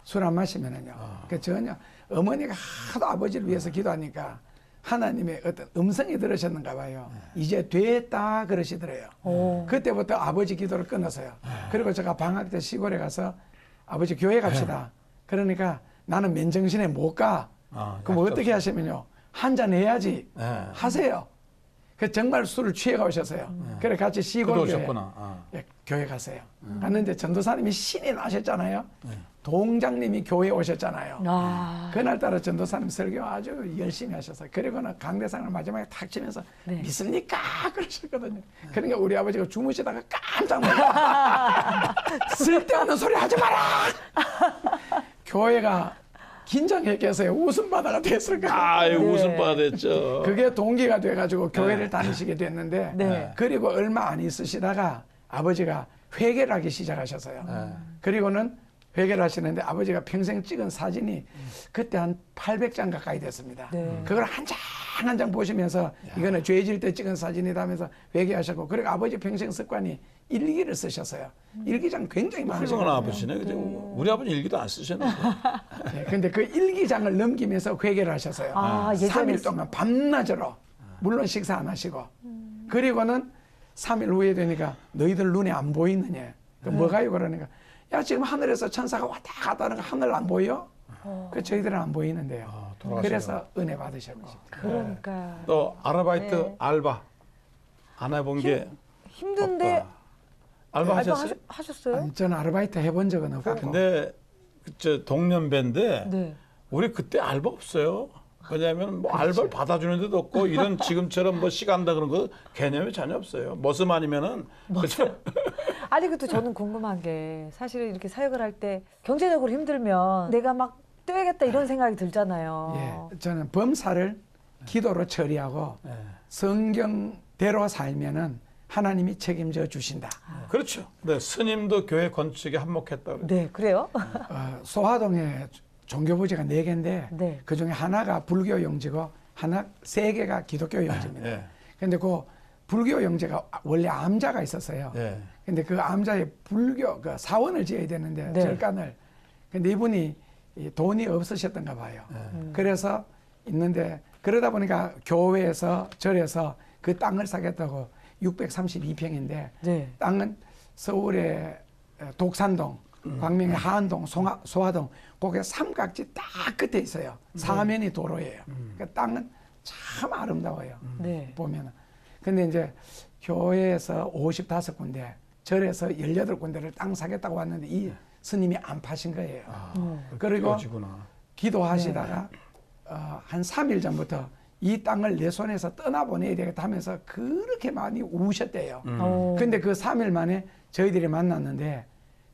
술 안 마시면은요. 그 전혀 어머니가 하도 아버지를 위해서 기도하니까 하나님의 어떤 음성이 들으셨는가 봐요. 이제 됐다 그러시더래요. 그때부터 아버지 기도를 끊었어요. 그리고 제가 방학 때 시골에 가서 아버지 교회 갑시다. 그러니까 나는 맨정신에 못 가. 그럼 어떻게 하시면요. 한잔 해야지. 하세요. 그 정말 술을 취해가 오셨어요. 그래 같이 시골 교회 오셨구나. 예, 교회 갔어요. 갔는데 전도사님이 신이 나셨잖아요. 동장님이 교회에 오셨잖아요. 아. 그날따라 전도사님 설교 아주 열심히 하셔서 그리고는 강대상을 마지막에 탁 치면서 네. 믿습니까? 그러셨거든요. 그러니까 우리 아버지가 주무시다가 깜짝 놀라 쓸데없는 소리 하지 마라! 교회가 긴장했겠어요. 웃음바다가 됐을 거예요. 아유, 네. 웃음 받았죠. 그게 동기가 돼가지고 교회를 다니시게 됐는데 네. 그리고 얼마 안 있으시다가 아버지가 회개를 하기 시작하셨어요. 그리고는 회개를 하시는데 아버지가 평생 찍은 사진이 그때 한 800장 가까이 됐습니다. 네. 그걸 한 장 한 장 보시면서 이거는 죄질 때 찍은 사진이다 하면서 회개하셨고 그리고 아버지 평생 습관이 일기를 쓰셨어요. 일기장 굉장히 훌륭한 많으시거든요. 아버지네. 그죠? 우리 아버지 일기도 안 쓰셨는데. 네, 근데 그 일기장을 넘기면서 회개를 하셨어요. 아, 예전에 3일 동안 밤낮으로 물론 식사 안 하시고 그리고는 3일 후에 되니까 너희들 눈에 안 보이느냐 그 뭐가요 그러니까 야 지금 하늘에서 천사가 왔다 갔다 하는 거 하늘 안 보여? 그 저희들은 안 보이는데요. 돌아가시네요. 그래서 은혜 받으셨고 그러니까 또 아르바이트 네. 알바 안 해본 게 힘든데 없다. 알바 하셨어요? 하셨어요? 아니, 저는 아르바이트 해본 적은 없고 근데 저 동년배인데 네. 우리 그때 알바 없어요. 왜냐하면 뭐 알바를 받아주는 데도 없고 이런 지금처럼 뭐 시간다 그런 거 개념이 전혀 없어요. 머슴 아니면은 그렇죠. 아니 그것도 저는 궁금한 게 사실은 이렇게 사역을 할 때 경제적으로 힘들면 내가 막 떼야겠다 이런 생각이 들잖아요. 예, 저는 범사를 기도로 처리하고 성경대로 살면은 하나님이 책임져 주신다. 그렇죠. 네, 스님도 교회 건축에 한몫했다 그래요. 네, 그래요? 소화동에 종교부지가 4개인데 네. 그중에 하나가 불교 영지고 하나 3개가 기독교 영지입니다. 예. 근데 그 불교 영지가 원래 암자가 있었어요. 예. 근데 그 암자에 불교 그 사원을 지어야 되는데 네. 절간을 근데 이분이 이 돈이 없으셨던가 봐요. 그래서 있는데 그러다 보니까 교회에서 절에서 그 땅을 사겠다고 632평인데 네. 땅은 서울의 독산동 광명의 하안동, 소화동, 거기에 삼각지 딱 끝에 있어요. 사면이 도로예요. 그 땅은 참 아름다워요. 네. 보면은. 근데 이제 교회에서 55군데, 절에서 18군데를 땅 사겠다고 왔는데 이 스님이 안 파신 거예요. 그리고 꺼지구나. 기도하시다가 한 3일 전부터 이 땅을 내 손에서 떠나보내야 되겠다 하면서 그렇게 많이 우셨대요. 근데 그 3일 만에 저희들이 만났는데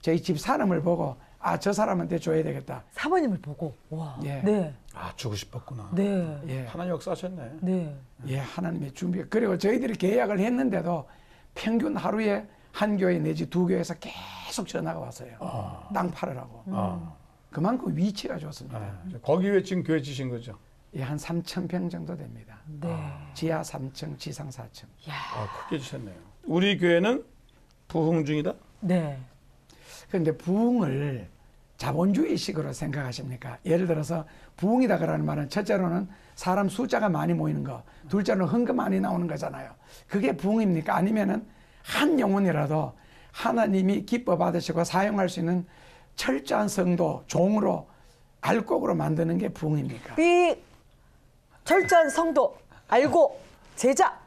저희 집 사람을 보고 아, 저 사람한테 줘야 되겠다. 사모님을 보고. 와. 예. 네. 아, 주고 싶었구나. 네. 예, 하나님 역사하셨네. 네. 예, 하나님의 준비. 그리고 저희들이 계약을 했는데도 평균 하루에 한 교회 내지 두 교회에서 계속 전화가 왔어요. 땅 팔으라고. 그만큼 위치가 좋습니다. 거기 왜 지금 교회 지신 거죠? 예, 한 3,000평 정도 됩니다. 네. 지하 3층, 지상 4층. 크게 지셨네요. 우리 교회는 부흥 중이다? 네. 그런데 부흥을 자본주의식으로 생각하십니까? 예를 들어서 부흥이다 그러는 말은 첫째로는 사람 숫자가 많이 모이는 거, 둘째로는 헌금 많이 나오는 거잖아요. 그게 부흥입니까? 아니면은 한 영혼이라도 하나님이 기뻐 받으시고 사용할 수 있는 철저한 성도, 종으로 알곡으로 만드는 게 부흥입니까? 철저한 성도 알고 제자.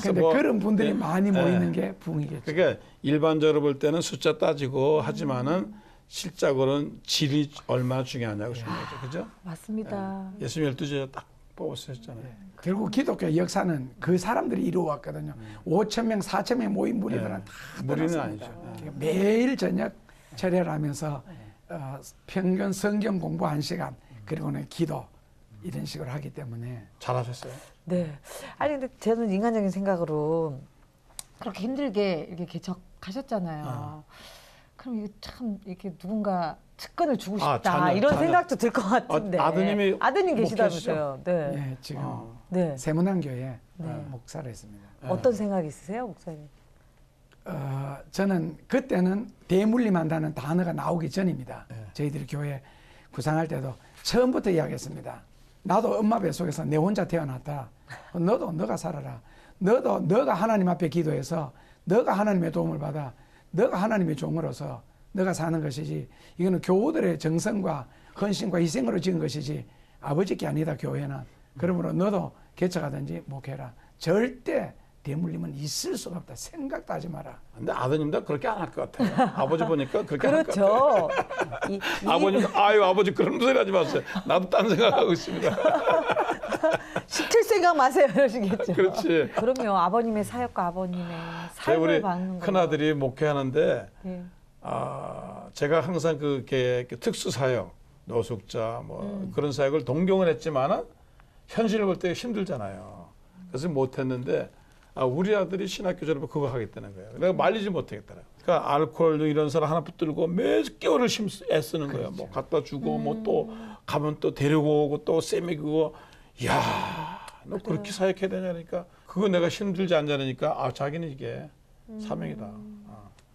근데 뭐, 그런 분들이 예, 많이 모이는 게 부흥이겠죠. 그러니까 일반적으로 볼 때는 숫자 따지고 하지만은 실적으로는 질이 얼마나 중요하냐고 싶은 거죠. 그죠? 맞습니다. 예수님 12제자 딱 뽑으셨잖아요. 결국 기독교 역사는 그 사람들이 이루어왔거든요. 5,000명, 4,000명 모인 무리들은 다 무리는 떠났습니다. 아니죠. 매일 저녁 철회를 하면서 평균 성경 공부 1시간 그리고는 기도 이런 식으로 하기 때문에 잘하셨어요. 네. 아니 근데 저는 인간적인 생각으로 그렇게 힘들게 이렇게 개척하셨잖아요. 그럼 이게 참 이렇게 누군가 측근을 주고 싶다 자녀. 이런 생각도 들 것 같은데. 아드님이 아드님 목회시죠? 계시다면서요. 네. 예, 지금 네. 세문안교회 네. 목사를 했습니다. 어떤 생각 있으세요, 목사님? 저는 그때는 대물림한다는 단어가 나오기 전입니다. 저희들이 교회 구상할 때도 처음부터 이야기했습니다. 나도 엄마 뱃속에서 내 혼자 태어났다. 너도 너가 살아라. 너가 하나님 앞에 기도해서 너가 하나님의 도움을 받아 너가 하나님의 종으로서 너가 사는 것이지 이거는 교우들의 정성과 헌신과 희생으로 지은 것이지 아버지께 아니다 교회는. 그러므로 너도 개척하든지 목회라. 절대 대물림은 있을 수가 없다. 생각도 하지 마라. 근데 아드님도 그렇게 안 할 것 같아요. 아버지 보니까 그렇게 안 할 것 같아요. 그렇죠. 아버님, 아버지 그런 소리 하지 마세요. 나도 딴 생각하고 있습니다. 시킬 생각 마세요 이러시겠죠. 그렇지. 그럼요. 아버님의 사역과 아버님의 저희 우리 삶을 받는 거. 큰아들이 목회하는데 예. 제가 항상 그렇게 특수 사역, 노숙자 뭐 그런 사역을 동경을 했지만은 현실을 볼 때 힘들잖아요. 그래서 못했는데 우리 아들이 신학교 졸업을 그거 하겠다는 거예요. 내가 말리지 못하겠더라고요. 그러니까 알코올 이런 사람 하나 붙들고 몇 개월을 애쓰는 거예요. 뭐 갖다 주고 뭐 또 가면 또 데리고 오고 또 쌤이고 야, 너 그렇게 사역해야 되냐니까 그거 내가 힘들지 않냐니까 자기는 이게 사명이다.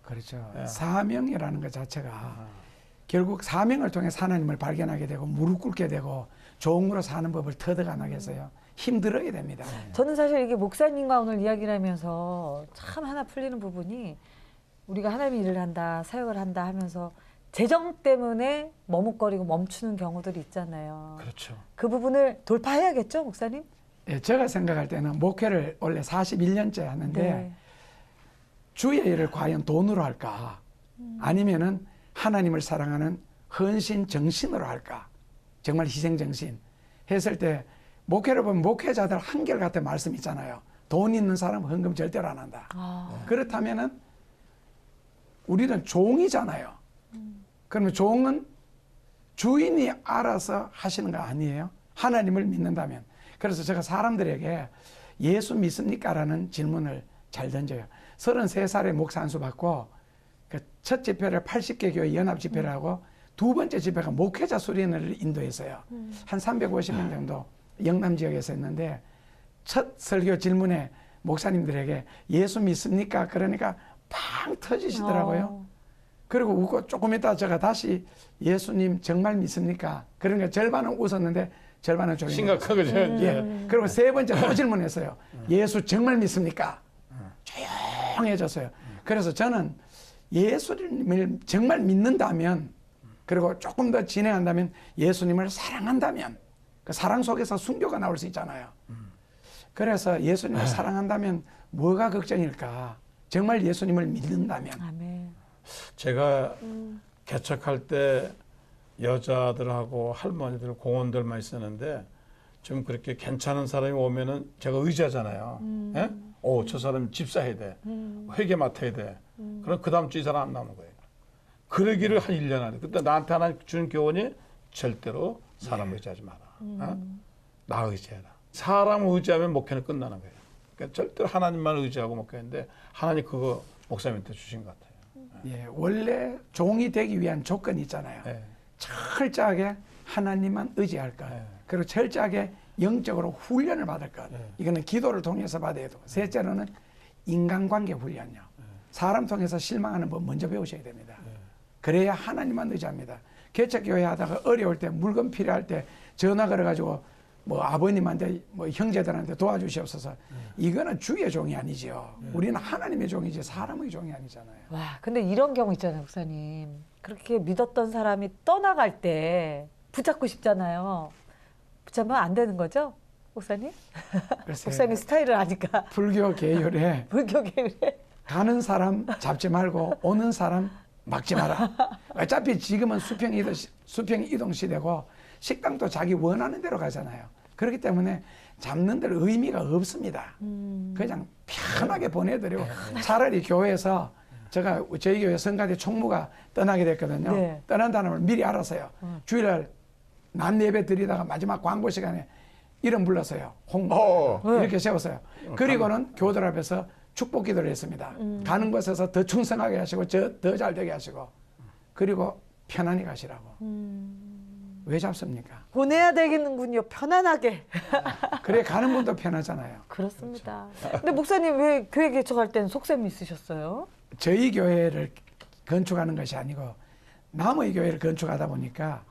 그렇죠. 예. 사명이라는 것 자체가 결국 사명을 통해 하나님을 발견하게 되고 무릎 꿇게 되고 종으로 사는 법을 터득하게 해서요. 힘들어야 됩니다. 저는 사실 이게 목사님과 오늘 이야기를 하면서 참 하나 풀리는 부분이 우리가 하나님의 일을 한다, 사역을 한다 하면서 재정 때문에 머뭇거리고 멈추는 경우들이 있잖아요. 그렇죠. 그 부분을 돌파해야겠죠, 목사님? 예, 제가 생각할 때는 목회를 원래 41년째 하는데 네. 주의 일을 과연 돈으로 할까? 아니면은 하나님을 사랑하는 헌신 정신으로 할까? 정말 희생 정신 했을 때 목회를 보면 목회자들 한결같은 말씀 있잖아요. 돈 있는 사람은 헌금 절대로 안 한다. 그렇다면은 우리는 종이잖아요. 그러면 종은 주인이 알아서 하시는 거 아니에요? 하나님을 믿는다면. 그래서 제가 사람들에게 예수 믿습니까? 라는 질문을 잘 던져요. 33살에 목사 안수 받고 그 첫 집회를 80개 교회 연합 집회를 하고 두 번째 집회가 목회자 수련회를 인도했어요. 한 350명 정도 영남 지역에서 했는데 첫 설교 질문에 목사님들에게 예수 믿습니까? 그러니까 팡 터지시더라고요. 그리고 웃고 조금 있다 제가 다시 예수님 정말 믿습니까? 그러니까 절반은 웃었는데 절반은 조용히 심각한 거죠. 예. 그리고 세 번째 또 질문했어요. 예수 정말 믿습니까? 조용해졌어요. 그래서 저는 예수님을 정말 믿는다면, 그리고 조금 더 진행한다면 예수님을 사랑한다면, 그 사랑 속에서 순교가 나올 수 있잖아요. 그래서 예수님을 사랑한다면 뭐가 걱정일까? 정말 예수님을 믿는다면. 아멘. 제가 개척할 때 여자들하고 할머니들, 공원들만 있었는데 좀 그렇게 괜찮은 사람이 오면은 제가 의지하잖아요. 예? 오, 저 사람 집사해야 돼. 회계 맡아야 돼. 그럼 그 다음 주 이 사람 안 나오는 거예요. 그러기를 한 1년 안에. 그때 나한테 하나 주는 교훈이 절대로 사람 의지하지 마라. 어? 나 의지해라. 사람 의지하면 목회는 끝나는 거예요. 그러니까 절대로 하나님만 의지하고 목회인데 하나님 그거 목사님한테 주신 것 같아요. 예, 원래 종이 되기 위한 조건이 있잖아요. 예. 철저하게 하나님만 의지할 것. 네. 그리고 철저하게 영적으로 훈련을 받을 것. 네. 이거는 기도를 통해서 받아야 되고. 셋째로는 인간관계 훈련이요. 사람 통해서 실망하는 법 먼저 배우셔야 됩니다. 그래야 하나님만 의지합니다. 개척교회 하다가 어려울 때, 물건 필요할 때 전화 걸어가지고 뭐 아버님한테 뭐 형제들한테 도와주시옵소서. 이거는 주의 종이 아니죠. 우리는 하나님의 종이지 사람의 종이 아니잖아요. 와, 근데 이런 경우 있잖아요, 목사님. 그렇게 믿었던 사람이 떠나갈 때 붙잡고 싶잖아요. 붙잡으면 안 되는 거죠, 목사님? 글쎄, 목사님 스타일을 아니까. 불교 계율에 불교계에. 가는 사람 잡지 말고 오는 사람 막지 마라. 어차피 지금은 수평 이동 시대고 식당도 자기 원하는 대로 가잖아요. 그렇기 때문에 잡는 데는 의미가 없습니다. 그냥 편하게 보내드리고 차라리 교회에서 저희 교회 성가대 총무가 떠나게 됐거든요. 네. 떠난다는 걸 미리 알았어요. 주일날 낮 예배 드리다가 마지막 광고 시간에 이름 불렀어요. 이렇게 세웠어요. 그리고는 교들 앞에서 축복 기도를 했습니다. 가는 곳에서 더 충성하게 하시고 더 잘 되게 하시고 그리고 편안히 가시라고. 왜 잡습니까? 보내야 되겠는군요, 편안하게. 그래 가는 분도 편하잖아요. 그렇습니다. 근데 목사님 왜 교회 개척할 때는 속셈이 있으셨어요? 저희 교회를 건축하는 것이 아니고 남의 교회를 건축하다 보니까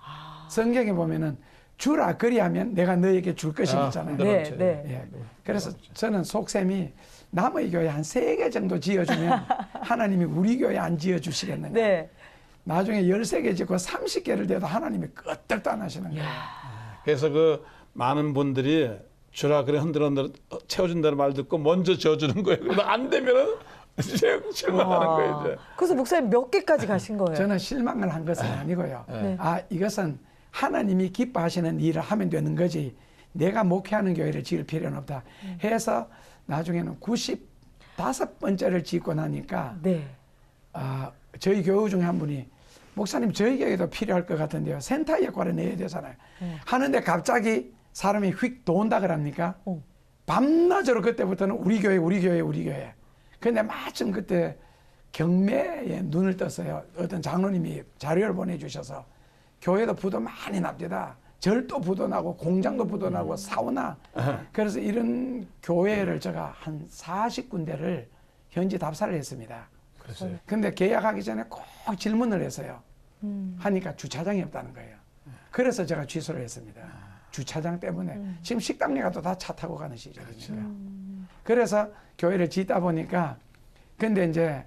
성경에 보면은 주라 그리하면 내가 너에게 줄 것이 있잖아요. 네, 네. 예. 그래서 저는 속셈이 남의 교회 한 3개 정도 지어주면 하나님이 우리 교회 안 지어주시겠느냐. 네. 나중에 13개 짓고 30개를 돼도 하나님이 끄떡도 안 하시는 거예요. 그래서 그 많은 분들이 주라 그래 흔들어 채워준다는 말 듣고 먼저 지어주는 거예요. 그래서 안 되면은 실망하는 거예요. 이제. 그래서 목사님 몇 개까지 가신 거예요? 저는 실망을 한 것은 아니고요. 네. 아, 이것은 하나님이 기뻐하시는 일을 하면 되는 거지 내가 목회하는 교회를 지을 필요는 없다 해서 나중에는 95번째를 짓고 나니까 네. 저희 교우 중에 한 분이 목사님 저희 교회도 필요할 것 같은데요. 센터 역할을 내야 되잖아요. 하는데 갑자기 사람이 휙 도온다 그럽니까? 밤낮으로 그때부터는 우리 교회. 근데 마침 그때 경매에 눈을 떴어요. 어떤 장로님이 자료를 보내주셔서 교회도 부도 많이 납니다. 절도 부도 나고 공장도 부도 나고 사우나. 그래서 이런 교회를 제가 한 40군데를 현지 답사를 했습니다. 그랬어요. 근데 계약하기 전에 꼭 질문을 했어요. 하니까 주차장이 없다는 거예요. 그래서 제가 취소를 했습니다. 주차장 때문에. 지금 식당에 가도 다 차 타고 가는 시절이니까. 그래서 교회를 짓다 보니까 근데 이제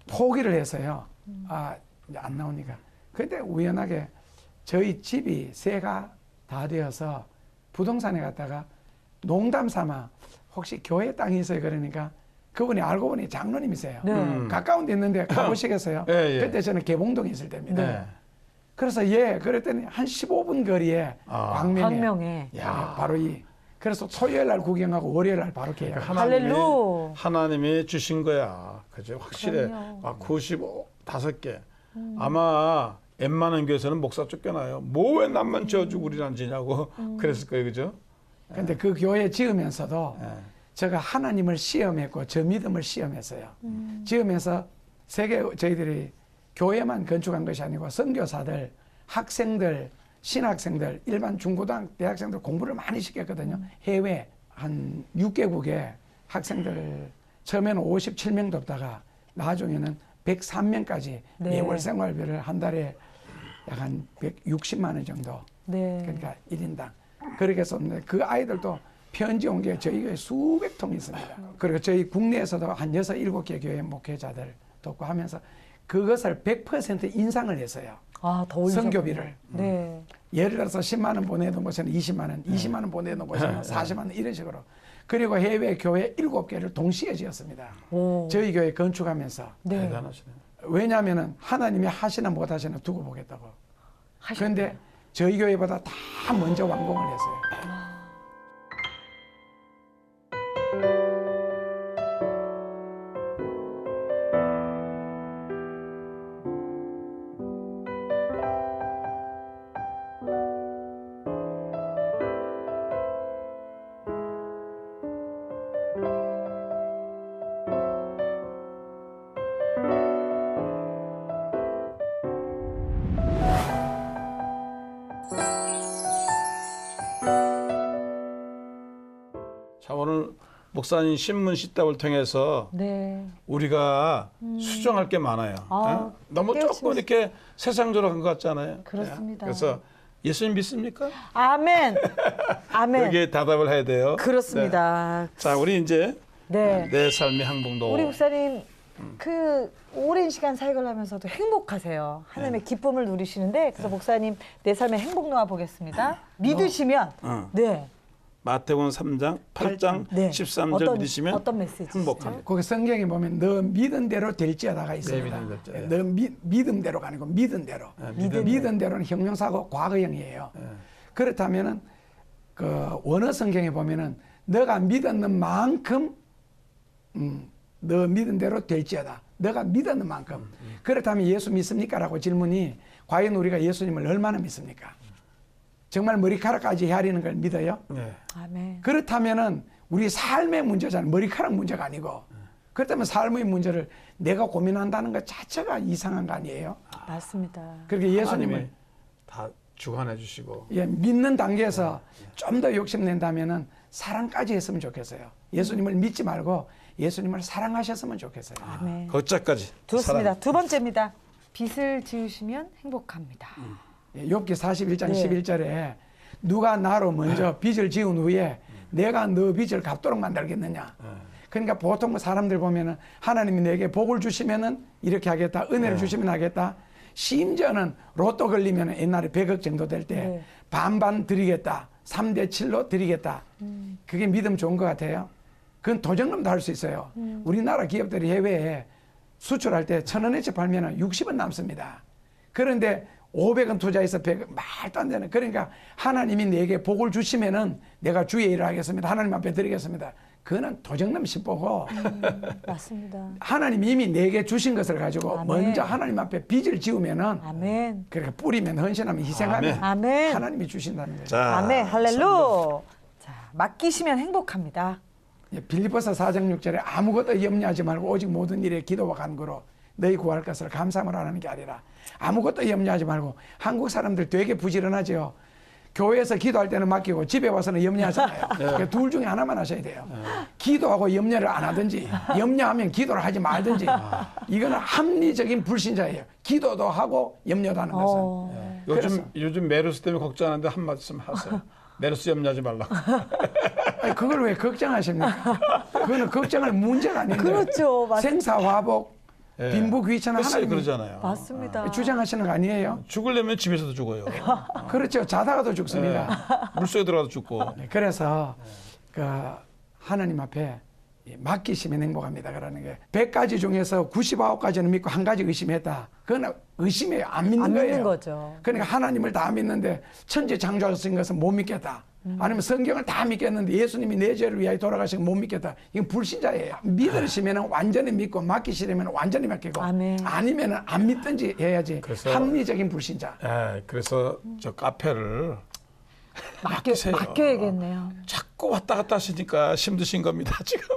포기를 했어요. 이제 안 나오니까. 근데 우연하게 저희 집이 새가 다 되어서 부동산에 갔다가 농담 삼아 혹시 교회 땅이 있어요? 그러니까 그분이 알고 보니 장로님이세요. 네. 가까운 데 있는데 가보시겠어요? 예. 그때 저는 개봉동에 있을 때입니다. 네. 그래서 그랬더니 한 15분 거리에 광명에 광명에. 바로 그래서 토요일 날 구경하고 월요일 날 바로 계약. 할렐루. 하나님이 주신 거야. 그죠? 확실해. 그럼요. 95개. 아마 웬만한 교회에서는 목사 쫓겨나요. 뭐 왜 남만 지어주고 우리는 안 지냐고 그랬을 거예요. 그죠? 근데 그 교회 지으면서도 예. 제가 하나님을 시험했고 저 믿음을 시험했어요. 지으면서 저희들이 교회만 건축한 것이 아니고 선교사들, 학생들, 신학생들, 일반 중고등 대학생들 공부를 많이 시켰거든요. 해외 한 6개국에 학생들 처음에는 57명도 없다가 나중에는 103명까지 네. 매월 생활비를 한 달에 약 한 160만 원 정도. 네. 그러니까 1인당. 그렇게 했었는데 그 아이들도 편지 온 게 저희 교회 수백 통이 있습니다. 그리고 저희 국내에서도 한 6, 7개 교회 목회자들 돕고 하면서 그것을 100% 인상을 했어요. 아, 더 올리셨군요. 선교비를. 네. 예를 들어서 10만 원 보내는 곳에는 20만 원, 20만 원 보내는 곳에는 40만 원 이런 식으로. 그리고 해외 교회 7개를 동시에 지었습니다. 오. 저희 교회 건축하면서. 네. 대단하시네요. 왜냐하면 하나님이 하시나 못 하시나 두고 보겠다고. 하셨구나. 그런데 저희 교회보다 다 먼저 완공을 했어요. 자, 오늘 목사님 신문 시답을 통해서 네. 우리가 수정할 게 많아요. 아, 예? 너무 조금 깨우치면서. 이렇게 세상적으로 간 것 같잖아요. 그렇습니다. 예? 그래서 예수님 믿습니까? 아멘. 아멘. 여기에 답을 해야 돼요. 그렇습니다. 네. 자, 우리 이제 네. 내 삶의 항복도. 우리 목사님 그 오랜 시간 사역을 하면서도 행복하세요. 하나님의 기쁨을 누리시는데 그래서 목사님 내 삶의 행복 놓아 보겠습니다. 믿으시면 네. 마태복음 3장 8장 네. 13절 믿으시면 어떤 메시지죠? 행복합니다. 거기 성경에 보면 너 믿은 대로 될지어다가 있습니다. 네, 믿은 대로. 너 믿음대로가 아니고 믿은 대로. 믿은 대로는 형용사고 과거형이에요. 그렇다면은 그 원어 성경에 보면은 너가 믿었는 만큼 너 믿은 대로 될지어다. 너가 믿었는 만큼. 그렇다면 예수 믿습니까라고 질문이 과연 우리가 예수님을 얼마나 믿습니까? 정말 머리카락까지 헤아리는 걸 믿어요? 네. 아멘. 그렇다면은 우리 삶의 문제잖아요. 머리카락 문제가 아니고. 그렇다면 삶의 문제를 내가 고민한다는 것 자체가 이상한 거 아니에요? 맞습니다. 그렇게 예수님을 하나님이 다 주관해 주시고. 믿는 단계에서 좀 더 욕심낸다면은 사랑까지 했으면 좋겠어요. 예수님을 믿지 말고 예수님을 사랑하셨으면 좋겠어요. 아멘. 거기까지. 좋습니다. 두 번째입니다. 빚을 지으시면 행복합니다. 욥기 41장 네. 11절에 누가 나로 먼저 빚을 지은 후에 내가 너 빚을 갚도록 만들겠느냐. 그러니까 보통 사람들 보면은 하나님이 내게 복을 주시면은 이렇게 하겠다. 은혜를 주시면 하겠다. 심지어는 로또 걸리면 옛날에 100억 정도 될 때 네. 반반 드리겠다. 3대 7로 드리겠다. 그게 믿음 좋은 것 같아요. 그건 도전금도 할 수 있어요. 우리나라 기업들이 해외에 수출할 때 1,000원어치 팔면 60원 남습니다. 그런데 500원 투자해서 100원 말도 안 되는. 그러니까 하나님이 내게 복을 주시면은 내가 주의 일을 하겠습니다. 하나님 앞에 드리겠습니다. 그거는 도적놈 신보고 맞습니다. 하나님 이미 내게 주신 것을 가지고 아멘. 먼저 하나님 앞에 빚을 지우면은 아멘. 그렇게 뿌리면 헌신하면 희생하면 아멘. 하나님이 주신다는 거예요. 자, 아멘. 할렐루. 자, 맡기시면 행복합니다. 빌립보서 4장 6절에 아무것도 염려하지 말고 오직 모든 일에 기도와 간구로 너희 구할 것을 감사함을 하는 게 아니라 아무것도 염려하지 말고. 한국 사람들 되게 부지런하죠. 교회에서 기도할 때는 맡기고 집에 와서는 염려하잖아요. 그러니까 둘 중에 하나만 하셔야 돼요. 기도하고 염려를 안 하든지 염려하면 기도를 하지 말든지. 이거는 합리적인 불신자예요. 기도도 하고 염려도 하는 것은. 요즘 메르스 때문에 걱정하는데 한 말씀 하세요. 메르스 염려하지 말라고. 아니, 그걸 왜 걱정하십니까? 그거는 걱정할 문제가 아닌데. 그렇죠. 생사화복, 예. 빈부귀천은 글쎄, 하나님이 그러잖아요. 맞습니다. 주장하시는 거 아니에요? 죽으려면 집에서도 죽어요. 그렇죠. 자다가도 죽습니다. 물속에 들어가도 죽고. 네, 그래서 그 하나님 앞에 맡기시면 행복합니다. 그러는 게 100가지 중에서 99가지는 믿고 한 가지 의심했다. 그건 의심이에요. 안 믿는 안 거예요. 믿는 거죠. 그러니까 하나님을 다 믿는데 천지 창조하신 것은 못 믿겠다. 아니면 성경을 다 믿겠는데 예수님이 내 죄를 위하여 돌아가신 거 못 믿겠다. 이건 불신자예요. 믿으시면 완전히 믿고 맡기시려면 완전히 맡기고 아멘. 아니면 안 믿든지 해야지. 그래서- 합리적인 불신자. 예, 그래서 저 카페를 맡기세요. 맡겨야겠네요. 자꾸 왔다 갔다 하시니까 힘드신 겁니다, 지금.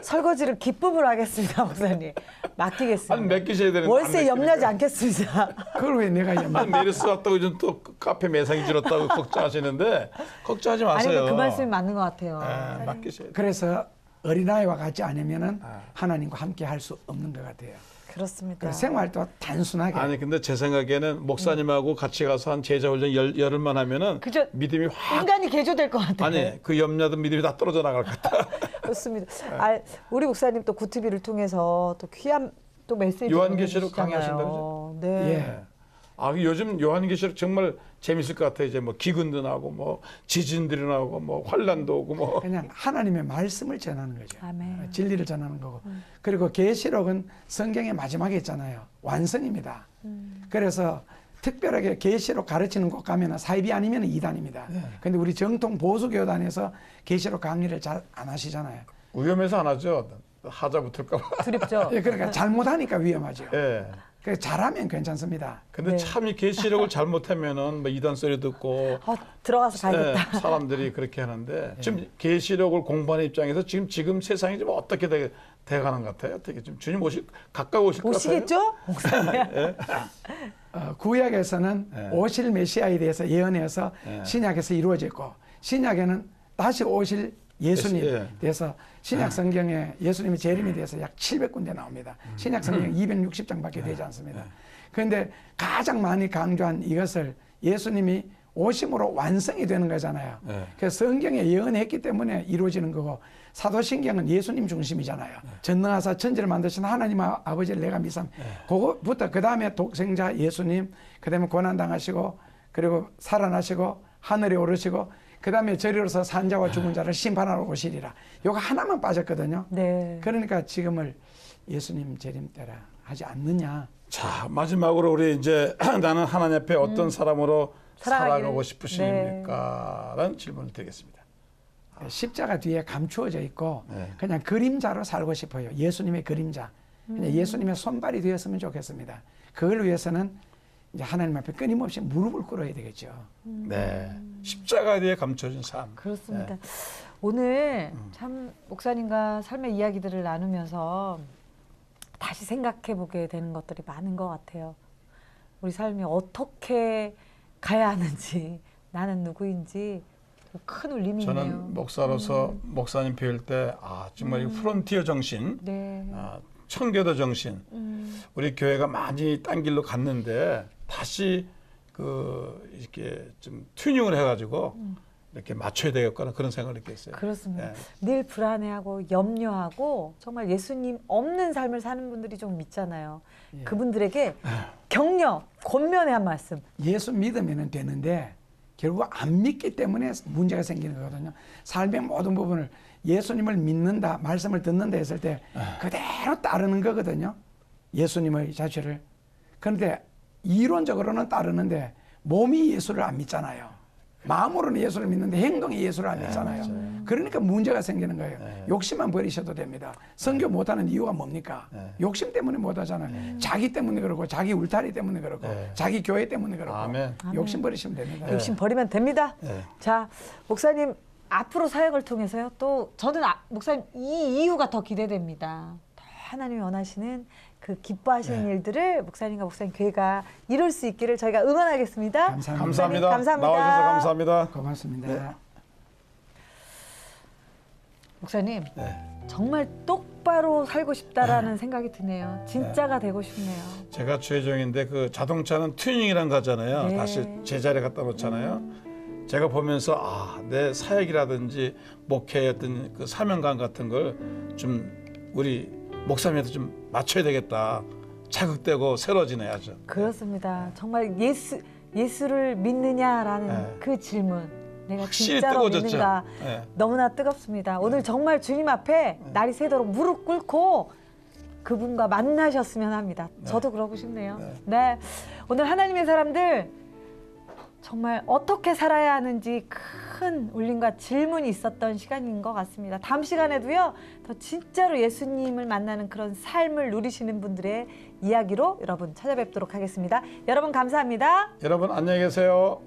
설거지를 기쁨으로 하겠습니다, 목사님. 맡기겠습니다. 아니, 맡기셔야 되는데. 월세 안 염려하지 맡기니까. 않겠습니다. 그걸 왜 내가 아니, 염려? 메르스 왔다고 요즘 또 카페 매상이 줄었다고 걱정하시는데 걱정하지 아니, 마세요. 그 말씀이 맞는 것 같아요. 예, 맡기셔야 돼요. 그래서 어린아이와 같지 않으면은 하나님과 함께 할 수 없는 것 같아요. 그렇습니다. 그래서 생활도 단순하게. 아니 근데 제 생각에는 목사님하고 같이 가서 한 제자 훈련 열흘만 하면은 그죠? 믿음이 확 인간이 개조될 것 같아요. 아니 그 염려든 믿음이 다 떨어져 나갈 것 같아. 그렇습니다. 우리 목사님 또 구티비를 통해서 또 귀한 또 메시지 요한계시록 보내주시잖아요. 강의하신다고 네. 예. 아, 요즘 요한계시록 정말 재밌을 것 같아요. 이제 뭐 기근도 나고 뭐 지진들이 나고 뭐 환란도 오고 뭐. 그냥 하나님의 말씀을 전하는 거죠. 아멘. 진리를 전하는 거고. 그리고 계시록은 성경의 마지막에 있잖아요. 완성입니다. 그래서 특별하게 계시록 가르치는 곳 가면 사입이 아니면 이단입니다. 근데 우리 정통 보수교단에서 계시록 강의를 잘 안 하시잖아요. 위험해서 안 하죠. 하자 붙을까 봐. 두렵죠? 예, 그러니까 잘못하니까 위험하죠. 예. 그래서 잘하면 괜찮습니다. 근데 네. 참 이 계시록을 잘못하면은 뭐 이단 소리 듣고 들어가서 가야겠다. 예, 사람들이 그렇게 하는데 지금 계시록을 공부하는 입장에서 지금 세상이 좀 어떻게 돼가는 것 같아요? 어떻게 좀 주님 가까이 오실 것 같아요? 보시겠죠? 목사님. 구약에서는 예. 오실 메시아에 대해서 예언해서 예. 신약에서 이루어졌고 신약에는 다시 오실 예수님 예. 대해서 신약 성경에 예수님의 재림에 대해서 약 700군데 나옵니다. 신약 성경 260장밖에 되지 않습니다. 그런데 가장 많이 강조한 이것을 예수님이 오심으로 완성이 되는 거잖아요. 예. 그래서 성경에 예언했기 때문에 이루어지는 거고 사도신경은 예수님 중심이잖아요. 전능하사 천지를 만드신 하나님 아버지를 내가 믿삼. 그거부터 그 다음에 독생자 예수님, 그 다음에 고난당하시고 그리고 살아나시고 하늘에 오르시고 그 다음에 저리로서 산자와 죽은 자를 심판하러 오시리라. 요거 하나만 빠졌거든요. 네. 그러니까 지금을 예수님 재림 때라 하지 않느냐. 자, 마지막으로 우리 이제 나는 하나님 앞에 어떤 사람으로 살아가기를. 살아가고 싶으십니까? 라는 질문을 드리겠습니다. 십자가 뒤에 감추어져 있고 네. 그냥 그림자로 살고 싶어요. 예수님의 그림자. 그냥 예수님의 손발이 되었으면 좋겠습니다. 그걸 위해서는 이제 하나님 앞에 끊임없이 무릎을 꿇어야 되겠죠. 네. 십자가 뒤에 감춰진 삶. 그렇습니다. 네. 오늘 참 목사님과 삶의 이야기들을 나누면서 다시 생각해 보게 되는 것들이 많은 것 같아요. 우리 삶이 어떻게 가야 하는지, 나는 누구인지 큰 울림이 있네요. 저는 목사로서 목사님 배울 때 정말 이 프론티어 정신, 네. 청교도 정신, 우리 교회가 많이 딴 길로 갔는데 다시 이렇게 좀 튜닝을 해가지고 이렇게 맞춰야 되겠구나 그런 생각을 느꼈어요. 그렇습니다. 예. 늘 불안해하고 염려하고 정말 예수님 없는 삶을 사는 분들이 좀 있잖아요. 예. 그분들에게 격려, 권면의 한 말씀. 예수 믿으면 되는데 결국 안 믿기 때문에 문제가 생기는 거거든요. 삶의 모든 부분을 예수님을 믿는다, 말씀을 듣는다 했을 때 그대로 따르는 거거든요. 예수님의 자체를. 그런데 이론적으로는 따르는데 몸이 예수를 안 믿잖아요. 마음으로는 예수를 믿는데 행동이 예수를 안 믿잖아요. 그러니까 문제가 생기는 거예요. 욕심만 버리셔도 됩니다. 선교 못하는 이유가 뭡니까? 욕심 때문에 못하잖아요. 자기 때문에 그러고 자기 울타리 때문에 그러고 자기 교회 때문에 그러고 아멘. 욕심 버리시면 됩니다. 욕심 버리면 됩니다. 네. 자, 목사님 앞으로 사역을 통해서요. 또 저는 목사님 이 이유가 더 기대됩니다. 더 하나님이 원하시는 그 기뻐하시는 일들을 목사님과 목사님 교회가 이룰 수 있기를 저희가 응원하겠습니다. 감사합니다. 감사합니다. 감사합니다. 나와주셔서 감사합니다. 고맙습니다. 네. 목사님 네. 정말 똑바로 살고 싶다라는 생각이 드네요. 진짜가 되고 싶네요. 제가 최종인데 그 자동차는 튜닝이란 거잖아요. 네. 다시 제자리에 갖다 놓잖아요. 제가 보면서 내 사역이라든지 목회의 어떤 그 사명감 같은 걸 좀 우리 목사님한테 좀 맞춰야 되겠다. 자극되고 새로워지네 아주. 그렇습니다. 정말 예수를 믿느냐라는 네. 그 질문. 내가 확실히 진짜로 뜨거워졌죠. 믿는가. 네. 너무나 뜨겁습니다. 오늘 정말 주님 앞에 날이 새도록 무릎 꿇고 그분과 만나셨으면 합니다. 저도 그러고 싶네요. 네. 오늘 하나님의 사람들 정말 어떻게 살아야 하는지 큰 울림과 질문이 있었던 시간인 것 같습니다. 다음 시간에도요, 더 진짜로 예수님을 만나는 그런 삶을 누리시는 분들의 이야기로 여러분 찾아뵙도록 하겠습니다. 여러분 감사합니다. 여러분 안녕히 계세요.